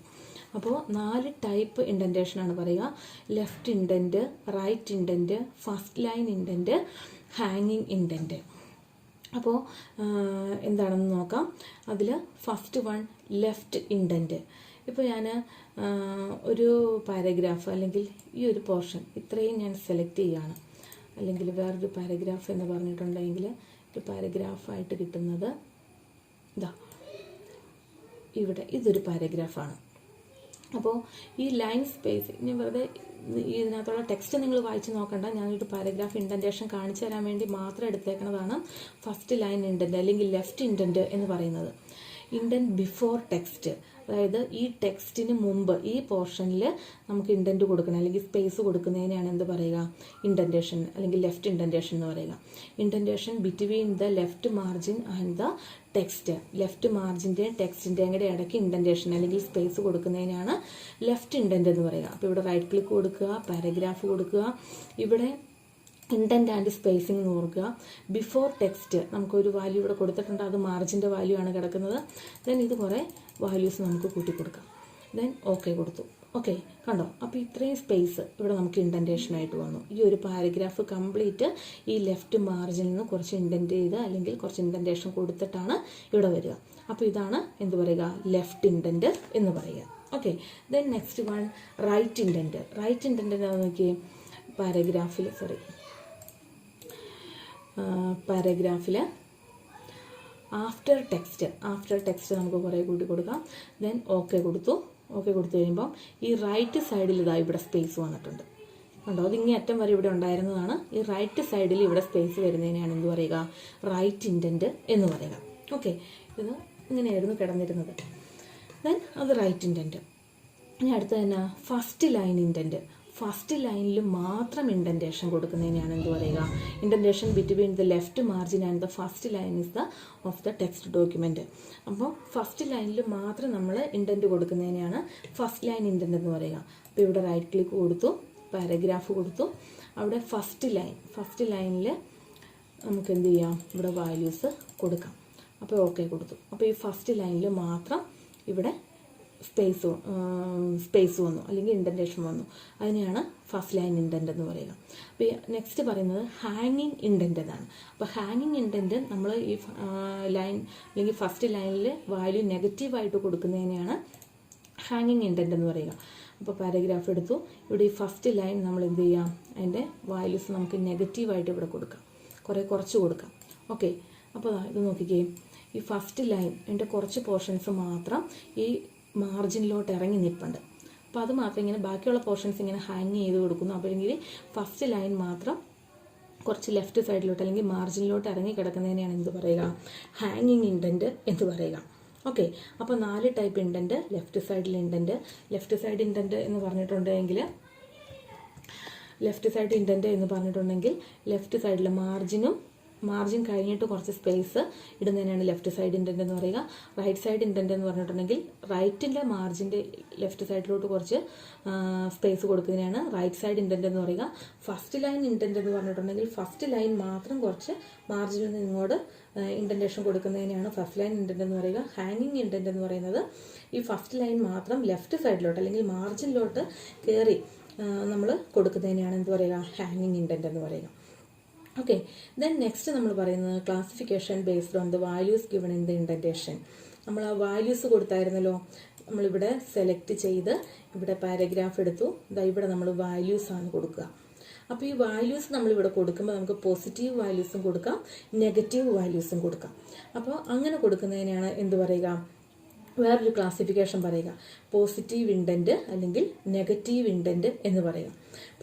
അപ്പോൾ 4 ടൈപ്പ് ഇൻഡൻറ്റേഷനാണ് പറയുക. Left indent, right indent, first line indent, ഹാങ്ങിങ് ഇൻഡൻറ്റ്. അപ്പോൾ എന്താണെന്ന് നോക്കാം. അതിൽ ഫസ്റ്റ് വൺ ലെഫ്റ്റ് ഇൻഡൻറ്റ്. ഇപ്പോൾ ഞാൻ ഒരു പാരഗ്രാഫ് അല്ലെങ്കിൽ ഈ ഒരു പോർഷൻ ഇത്രയും ഞാൻ സെലക്ട് ചെയ്യുകയാണ്. അല്ലെങ്കിൽ വേറൊരു പാരഗ്രാഫ് എന്ന് പറഞ്ഞിട്ടുണ്ടെങ്കിൽ ഒരു പാരഗ്രാഫായിട്ട് കിട്ടുന്നത് ഇവിടെ ഇതൊരു പാരഗ്രാഫാണ്. അപ്പോൾ ഈ ലൈൻ സ്പേസ് ഞാൻ വെറുതെ ഇതിനകത്തുള്ള ടെക്സ്റ്റ് നിങ്ങൾ വായിച്ച് നോക്കണ്ട, ഞാനൊരു പാരഗ്രാഫ് ഇൻഡൻറ്റേഷൻ കാണിച്ചു തരാൻ വേണ്ടി മാത്രം എടുത്തേക്കുന്നതാണ് ഫസ്റ്റ് ലൈൻ ഇൻഡൻറ്റ് അല്ലെങ്കിൽ ലെഫ്റ്റ് ഇൻഡൻറ്റ് എന്ന് പറയുന്നത്. ഇൻഡൻറ്റ് ബിഫോർ ടെക്സ്റ്റ്, അതായത് ഈ ടെക്സ്റ്റിന് മുമ്പ് ഈ പോർഷനിൽ നമുക്ക് ഇൻഡൻറ്റ് കൊടുക്കണം അല്ലെങ്കിൽ സ്പേസ് കൊടുക്കുന്നതിനെയാണ് എന്ത് പറയുക, ഇൻഡൻറ്റേഷൻ അല്ലെങ്കിൽ ലെഫ്റ്റ് ഇൻഡൻറ്റേഷൻ എന്ന് പറയുക. Indentation between the left margin and the text, left മാർജിൻ്റെയും ടെക്സ്റ്റിൻ്റെയും കൂടെ ഇടയ്ക്ക് ഇൻഡൻറ്റേഷൻ അല്ലെങ്കിൽ സ്പേസ് കൊടുക്കുന്നതിനാണ് ലെഫ്റ്റ് ഇൻഡൻറ്റ് എന്ന് പറയുക. അപ്പോൾ ഇവിടെ റൈറ്റ് ക്ലിക്ക് കൊടുക്കുക, പാരഗ്രാഫ് കൊടുക്കുക, ഇവിടെ ഇൻഡൻറ്റ് ആൻഡ് സ്പേസിംഗ് എന്ന് ഓർക്കുക. ബിഫോർ ടെക്സ്റ്റ് നമുക്കൊരു വാല്യൂ ഇവിടെ കൊടുത്തിട്ടുണ്ട്, അത് മാർജിൻ്റെ വാല്യൂ ആണ് കിടക്കുന്നത്. ദെൻ ഇത് കുറേ വാല്യൂസ് നമുക്ക് കൂട്ടി കൊടുക്കാം. ദെൻ ഓക്കെ കൊടുത്തു. ഓക്കെ, കണ്ടോ? അപ്പോൾ ഇത്രയും സ്പേസ് ഇവിടെ നമുക്ക് ഇൻഡൻറ്റേഷനായിട്ട് വന്നു. ഈ ഒരു പാരഗ്രാഫ് കംപ്ലീറ്റ് ഈ ലെഫ്റ്റ് മാർജിനിൽ നിന്ന് കുറച്ച് ഇൻഡൻറ്റ് ചെയ്ത് അല്ലെങ്കിൽ കുറച്ച് ഇൻഡൻറ്റേഷൻ കൊടുത്തിട്ടാണ് ഇവിടെ വരിക. അപ്പോൾ ഇതാണ് എന്ത് പറയുക, ലെഫ്റ്റ് ഇൻഡൻറ്റ് എന്ന് പറയുക. Okay, then next one right indent. Right indent എന്താണെന്ന് നോക്കിയേ, പാരഗ്രാഫിൽ ആഫ്റ്റർ ടെക്സ്റ്റ് നമുക്ക് കുറേ കൂട്ടി കൊടുക്കാം. ദെൻ ഓക്കെ കൊടുത്തു കഴിയുമ്പം ഈ റൈറ്റ് സൈഡിൽ ഇതാ ഇവിടെ സ്പേസ് വന്നിട്ടുണ്ട്. കണ്ടോ? അതിങ്ങേ അറ്റം വരെ ഇവിടെ ഉണ്ടായിരുന്നതാണ്. ഈ റൈറ്റ് സൈഡിൽ ഇവിടെ സ്പേസ് വരുന്നതിനാണ് എന്ത് പറയുക, റൈറ്റ് ഇൻഡൻറ്റ് എന്ന് പറയുക. ഓക്കെ, ഇത് ഇങ്ങനെയായിരുന്നു കിടന്നിരുന്നത്. ദെൻ അത് റൈറ്റ് ഇൻഡൻറ്റ്. ഇനി അടുത്ത തന്നെ ഫസ്റ്റ് ലൈൻ ഇൻഡൻറ്റ്. ഫസ്റ്റ് ലൈനിൽ മാത്രം ഇൻഡൻറ്റേഷൻ കൊടുക്കുന്നതിനാണ് എന്ത് പറയുക, indentation between the left margin and the first line is the of the text document. അപ്പോൾ ഫസ്റ്റ് ലൈനിൽ മാത്രം നമ്മൾ ഇൻഡൻറ്റ് കൊടുക്കുന്നതിനാണ് ഫസ്റ്റ് ലൈൻ ഇൻഡൻറ്റ് എന്ന് പറയുക. അപ്പോൾ ഇവിടെ റൈറ്റ് ക്ലിക്ക് കൊടുത്തു, പാരഗ്രാഫ് കൊടുത്തു, അവിടെ ഫസ്റ്റ് ലൈനിൽ നമുക്ക് എന്ത് ചെയ്യാം, ഇവിടെ വാല്യൂസ് കൊടുക്കാം. അപ്പോൾ ഓക്കെ കൊടുത്തു. അപ്പോൾ ഈ ഫസ്റ്റ് ലൈനിൽ മാത്രം ഇവിടെ സ്പേസ് വന്നു അല്ലെങ്കിൽ ഇൻഡൻറ്റേഷൻ വന്നു. അതിനെയാണ് ഫസ്റ്റ് ലൈൻ ഇൻഡൻറ്റ് എന്ന് പറയുക. അപ്പോൾ നെക്സ്റ്റ് പറയുന്നത് ഹാങ്ങിങ് ഇൻഡൻറ്റ് എന്നാണ്. അപ്പോൾ ഹാങ്ങിങ് ഇൻഡൻറ്റ് നമ്മൾ ഈ ലൈൻ അല്ലെങ്കിൽ ഫസ്റ്റ് ലൈനിൽ വാല്യൂ നെഗറ്റീവായിട്ട് കൊടുക്കുന്നതിനെയാണ് ഹാങ്ങിങ് ഇൻഡൻറ്റ് എന്ന് പറയുക. അപ്പോൾ പാരഗ്രാഫ് എടുത്തു. ഇവിടെ ഈ ഫസ്റ്റ് ലൈൻ നമ്മൾ എന്ത് ചെയ്യാം, അതിൻ്റെ വാല്യൂസ് നമുക്ക് നെഗറ്റീവായിട്ട് ഇവിടെ കൊടുക്കാം, കുറച്ച് കൊടുക്കാം. ഓക്കെ, അപ്പോൾ ഇത് നോക്കിക്കേ, ഈ ഫസ്റ്റ് ലൈൻ എൻ്റെ കുറച്ച് പോർഷൻസ് മാത്രം ഈ മാർജിനിലോട്ട് ഇറങ്ങി നിൽപ്പുണ്ട്. അപ്പോൾ അത് മാത്രം ഇങ്ങനെ ബാക്കിയുള്ള പോർഷൻസ് ഇങ്ങനെ ഹാങ് ചെയ്ത് കൊടുക്കുന്നു. അപ്പോഴെങ്കിൽ ഫസ്റ്റ് ലൈൻ മാത്രം കുറച്ച് ലെഫ്റ്റ് സൈഡിലോട്ട് അല്ലെങ്കിൽ മാർജിനിലോട്ട് ഇറങ്ങി കിടക്കുന്നതിനെയാണ് എന്ത് പറയുക, ഹാങ്ങിങ് ഇൻഡൻറ്റ് എന്ന് പറയുക. ഓക്കെ, അപ്പോൾ 4 ടൈപ്പ് ഇൻഡൻറ്റ്. ലെഫ്റ്റ് സൈഡിൽ ഇൻഡൻറ്റ്, ലെഫ്റ്റ് സൈഡ് ഇൻഡൻറ്റ് എന്ന് പറഞ്ഞിട്ടുണ്ടെങ്കിൽ ലെഫ്റ്റ് സൈഡിൽ മാർജിൻ കഴിഞ്ഞിട്ട് കുറച്ച് സ്പേസ് ഇടുന്നതിനാണ് ലെഫ്റ്റ് സൈഡ് ഇൻഡൻറ്റ് എന്ന് പറയുക. റൈറ്റ് സൈഡ് ഇൻഡൻറ്റ് എന്ന് പറഞ്ഞിട്ടുണ്ടെങ്കിൽ റൈറ്റിൻ്റെ മാർജിൻ്റെ ലെഫ്റ്റ് സൈഡിലോട്ട് കുറച്ച് സ്പേസ് കൊടുക്കുന്നതിനാണ് റൈറ്റ് സൈഡ് ഇൻഡൻറ്റ് എന്ന് പറയുക. ഫസ്റ്റ് ലൈൻ ഇൻഡൻറ്റ് എന്ന് പറഞ്ഞിട്ടുണ്ടെങ്കിൽ ഫസ്റ്റ് ലൈൻ മാത്രം കുറച്ച് മാർജിനിൽ നിന്ന് ഇങ്ങോട്ട് ഇൻഡൻറ്റേഷൻ കൊടുക്കുന്നതിനാണ് ഫസ്റ്റ് ലൈൻ ഇൻഡൻറ്റ് എന്ന് പറയുക. ഹാങ്ങിങ് ഇൻഡൻറ്റ് എന്ന് പറയുന്നത് ഈ ഫസ്റ്റ് ലൈൻ മാത്രം ലെഫ്റ്റ് സൈഡിലോട്ട് അല്ലെങ്കിൽ മാർജിനിലോട്ട് കയറി നമ്മൾ കൊടുക്കുന്നതിനാണ് എന്ത് പറയുക, ഹാങ്ങിങ് ഇൻഡൻറ്റ് എന്ന് പറയുക. ഓക്കെ, ദെൻ നെക്സ്റ്റ് നമ്മൾ പറയുന്നത് classification based on the values given in the indentation. നമ്മൾ ആ വാല്യൂസ് കൊടുത്തായിരുന്നല്ലോ, നമ്മളിവിടെ സെലക്ട് ചെയ്ത് ഇവിടെ പാരഗ്രാഫ് എടുത്തു. ഇവിടെ നമ്മൾ വാല്യൂസ് ആണ് കൊടുക്കുക. അപ്പോൾ ഈ വാല്യൂസ് നമ്മളിവിടെ കൊടുക്കുമ്പോൾ നമുക്ക് പോസിറ്റീവ് വാല്യൂസും കൊടുക്കാം, നെഗറ്റീവ് വാല്യൂസും കൊടുക്കാം. അപ്പോൾ അങ്ങനെ കൊടുക്കുന്നതിനാണ് എന്ത് പറയുക, വേറൊരു ക്ലാസിഫിക്കേഷൻ പറയുക, പോസിറ്റീവ് ഇൻഡൻറ്റ് അല്ലെങ്കിൽ നെഗറ്റീവ് ഇൻഡൻറ്റ് എന്ന് പറയുക.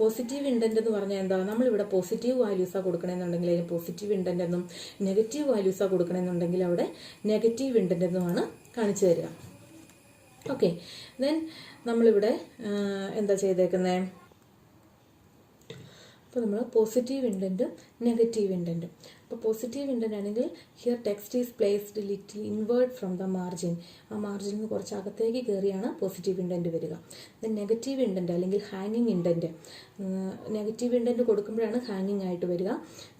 പോസിറ്റീവ് ഇൻഡൻറ്റ് എന്ന് പറഞ്ഞാൽ എന്താ, നമ്മളിവിടെ പോസിറ്റീവ് വാല്യൂസാണ് കൊടുക്കണമെന്നുണ്ടെങ്കിൽ അതിന് പോസിറ്റീവ് ഇൻഡൻറ്റ് എന്നും നെഗറ്റീവ് വാല്യൂസാണ് കൊടുക്കണമെന്നുണ്ടെങ്കിൽ അവിടെ നെഗറ്റീവ് ഇൻഡൻറ്റ് എന്നുമാണ് കാണിച്ചു തരിക. ഓക്കെ, ദെൻ നമ്മളിവിടെ എന്താ ചെയ്തേക്കുന്നത്, അപ്പോൾ നമ്മൾ പോസിറ്റീവ് ഇൻഡൻറ്റും നെഗറ്റീവ് ഇൻഡൻറ്റും. അപ്പോൾ പോസിറ്റീവ് ഇൻഡൻറ്റ് ആണെങ്കിൽ here text is placed little inward from the margin. ആ മാർജിനിൽ നിന്ന് കുറച്ച് അകത്തേക്ക് കയറിയാണ് പോസിറ്റീവ് ഇൻഡൻറ്റ് വരിക. ദെൻ നെഗറ്റീവ് ഇൻഡൻറ്റ് അല്ലെങ്കിൽ ഹാങ്ങിങ് ഇൻഡൻറ്റ്, നെഗറ്റീവ് ഇൻഡൻറ്റ് കൊടുക്കുമ്പോഴാണ് ഹാങ്ങിങ് ആയിട്ട് വരിക.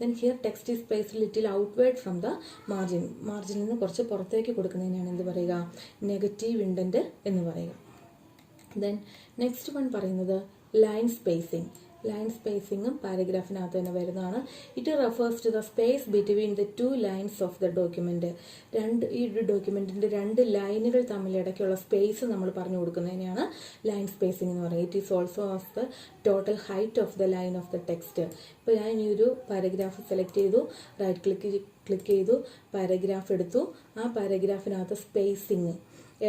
Then here text is placed little outward from the മാർജിനിൽ നിന്ന് കുറച്ച് പുറത്തേക്ക് കൊടുക്കുന്നതിനാണ് എന്ത് പറയുക, നെഗറ്റീവ് ഇൻഡൻറ്റ് എന്ന് പറയുക. ദെൻ നെക്സ്റ്റ് വൺ പറയുന്നത് ലൈൻ സ്പേസിങ്. ലൈൻ സ്പേസിങ്ങും പാരഗ്രാഫിനകത്ത് തന്നെ വരുന്നതാണ്. It refers to the space between the 2 lines of the document. ഈ ഡോക്യുമെന്റിന്റെ 2 ലൈനുകൾ തമ്മിൽ ഇടയ്ക്കുള്ള സ്പേസ് നമ്മൾ പറഞ്ഞു കൊടുക്കുന്നതിനാണ് ലൈൻ സ്പേസിംഗ് എന്ന് പറയുന്നത്. It is also of the total height of the line of the text. ഇപ്പോൾ ഞാൻ ഈ ഒരു പാരഗ്രാഫ് സെലക്ട് ചെയ്തു, റൈറ്റ് ക്ലിക്ക് ചെയ്തു, പാരഗ്രാഫ് എടുത്തു. ആ പാരഗ്രാഫിനകത്ത് spacing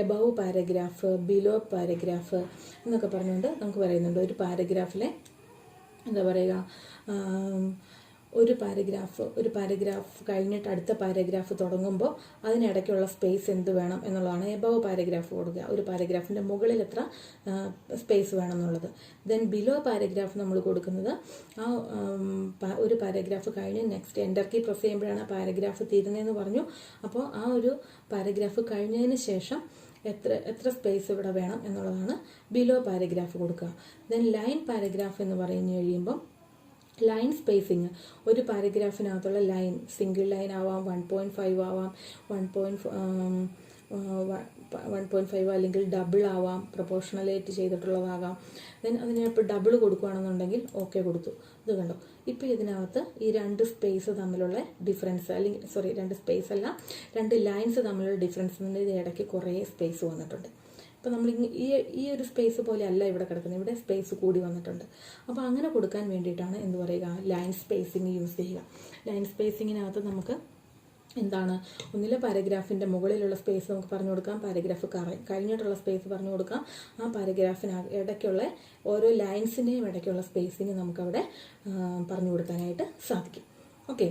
above paragraph, below paragraph എന്നൊക്കെ പറഞ്ഞുകൊണ്ട് നമുക്ക് പറയുന്നുണ്ട്. ഒരു പാരഗ്രാഫിലെ എന്താ പറയുക, ഒരു പാരഗ്രാഫ് കഴിഞ്ഞിട്ട് അടുത്ത പാരഗ്രാഫ് തുടങ്ങുമ്പോൾ അതിനിടയ്ക്കുള്ള സ്പേസ് എന്ത് വേണം എന്നുള്ളതാണ് എബവ് പാരഗ്രാഫ് കൊടുക്കുക. ഒരു പാരഗ്രാഫിൻ്റെ മുകളിൽ എത്ര സ്പേസ് വേണം എന്നുള്ളത്. ദെൻ ബിലോ പാരഗ്രാഫ് നമ്മൾ കൊടുക്കുന്നത് ആ ഒരു പാരഗ്രാഫ് കഴിഞ്ഞ് നെക്സ്റ്റ് എൻ്റർ കീ പ്രസ് ചെയ്യുമ്പോഴാണ് ആ പാരഗ്രാഫ് തീരുന്നതെന്ന് പറഞ്ഞു. അപ്പോൾ ആ ഒരു പാരഗ്രാഫ് കഴിഞ്ഞതിന് ശേഷം എത്ര സ്പേസ് ഇവിടെ വേണം എന്നുള്ളതാണ് ബിലോ പാരഗ്രാഫ് കൊടുക്കുക. ദെൻ ലൈൻ പാരഗ്രാഫ് എന്ന് പറഞ്ഞു കഴിയുമ്പം ലൈൻ സ്പേസിങ്, ഒരു പാരഗ്രാഫിനകത്തുള്ള ലൈൻ സിംഗിൾ ലൈൻ ആവാം, 1.5 ആവാം, 1.5 അല്ലെങ്കിൽ ഡബിൾ ആവാം, പ്രൊപ്പോർഷണലേറ്റ് ചെയ്തിട്ടുള്ളതാകാം. ദെൻ അതിന് ഇപ്പോൾ ഡബിൾ കൊടുക്കുകയാണെന്നുണ്ടെങ്കിൽ ഓക്കെ കൊടുത്തു. ഇത് കണ്ടോ, ഇപ്പോൾ ഇതിനകത്ത് ഈ 2 സ്പേസ് തമ്മിലുള്ള ഡിഫറൻസ്, അല്ലെങ്കിൽ 2 സ്പേസ് അല്ല, 2 ലൈൻസ് തമ്മിലുള്ള ഡിഫറൻസ് ഇത് ഇടയ്ക്ക് കുറേ സ്പേസ് വന്നിട്ടുണ്ട്. അപ്പോൾ നമ്മൾ ഈ ഒരു സ്പേസ് പോലെ അല്ല ഇവിടെ കിടക്കുന്നത്, ഇവിടെ സ്പേസ് കൂടി വന്നിട്ടുണ്ട്. അപ്പോൾ അങ്ങനെ കൊടുക്കാൻ വേണ്ടിയിട്ടാണ് എന്ത് പറയുക, ലൈൻ സ്പേസിങ് യൂസ് ചെയ്യുക. ലൈൻ സ്പേസിങ്ങിനകത്ത് നമുക്ക് എന്താണ്, ഒന്നിലെ പാരഗ്രാഫിൻ്റെ മുകളിലുള്ള സ്പേസ് നമുക്ക് പറഞ്ഞു കൊടുക്കാം, പാരഗ്രാഫ് കഴിഞ്ഞിട്ടുള്ള സ്പേസ് പറഞ്ഞു കൊടുക്കാം. ആ പാരഗ്രാഫിന് ഇടയ്ക്കുള്ള ഓരോ ലൈൻസിൻ്റെയും ഇടയ്ക്കുള്ള സ്പേസിങ് നമുക്കവിടെ പറഞ്ഞു കൊടുക്കാനായിട്ട് സാധിക്കും. ഓക്കെ.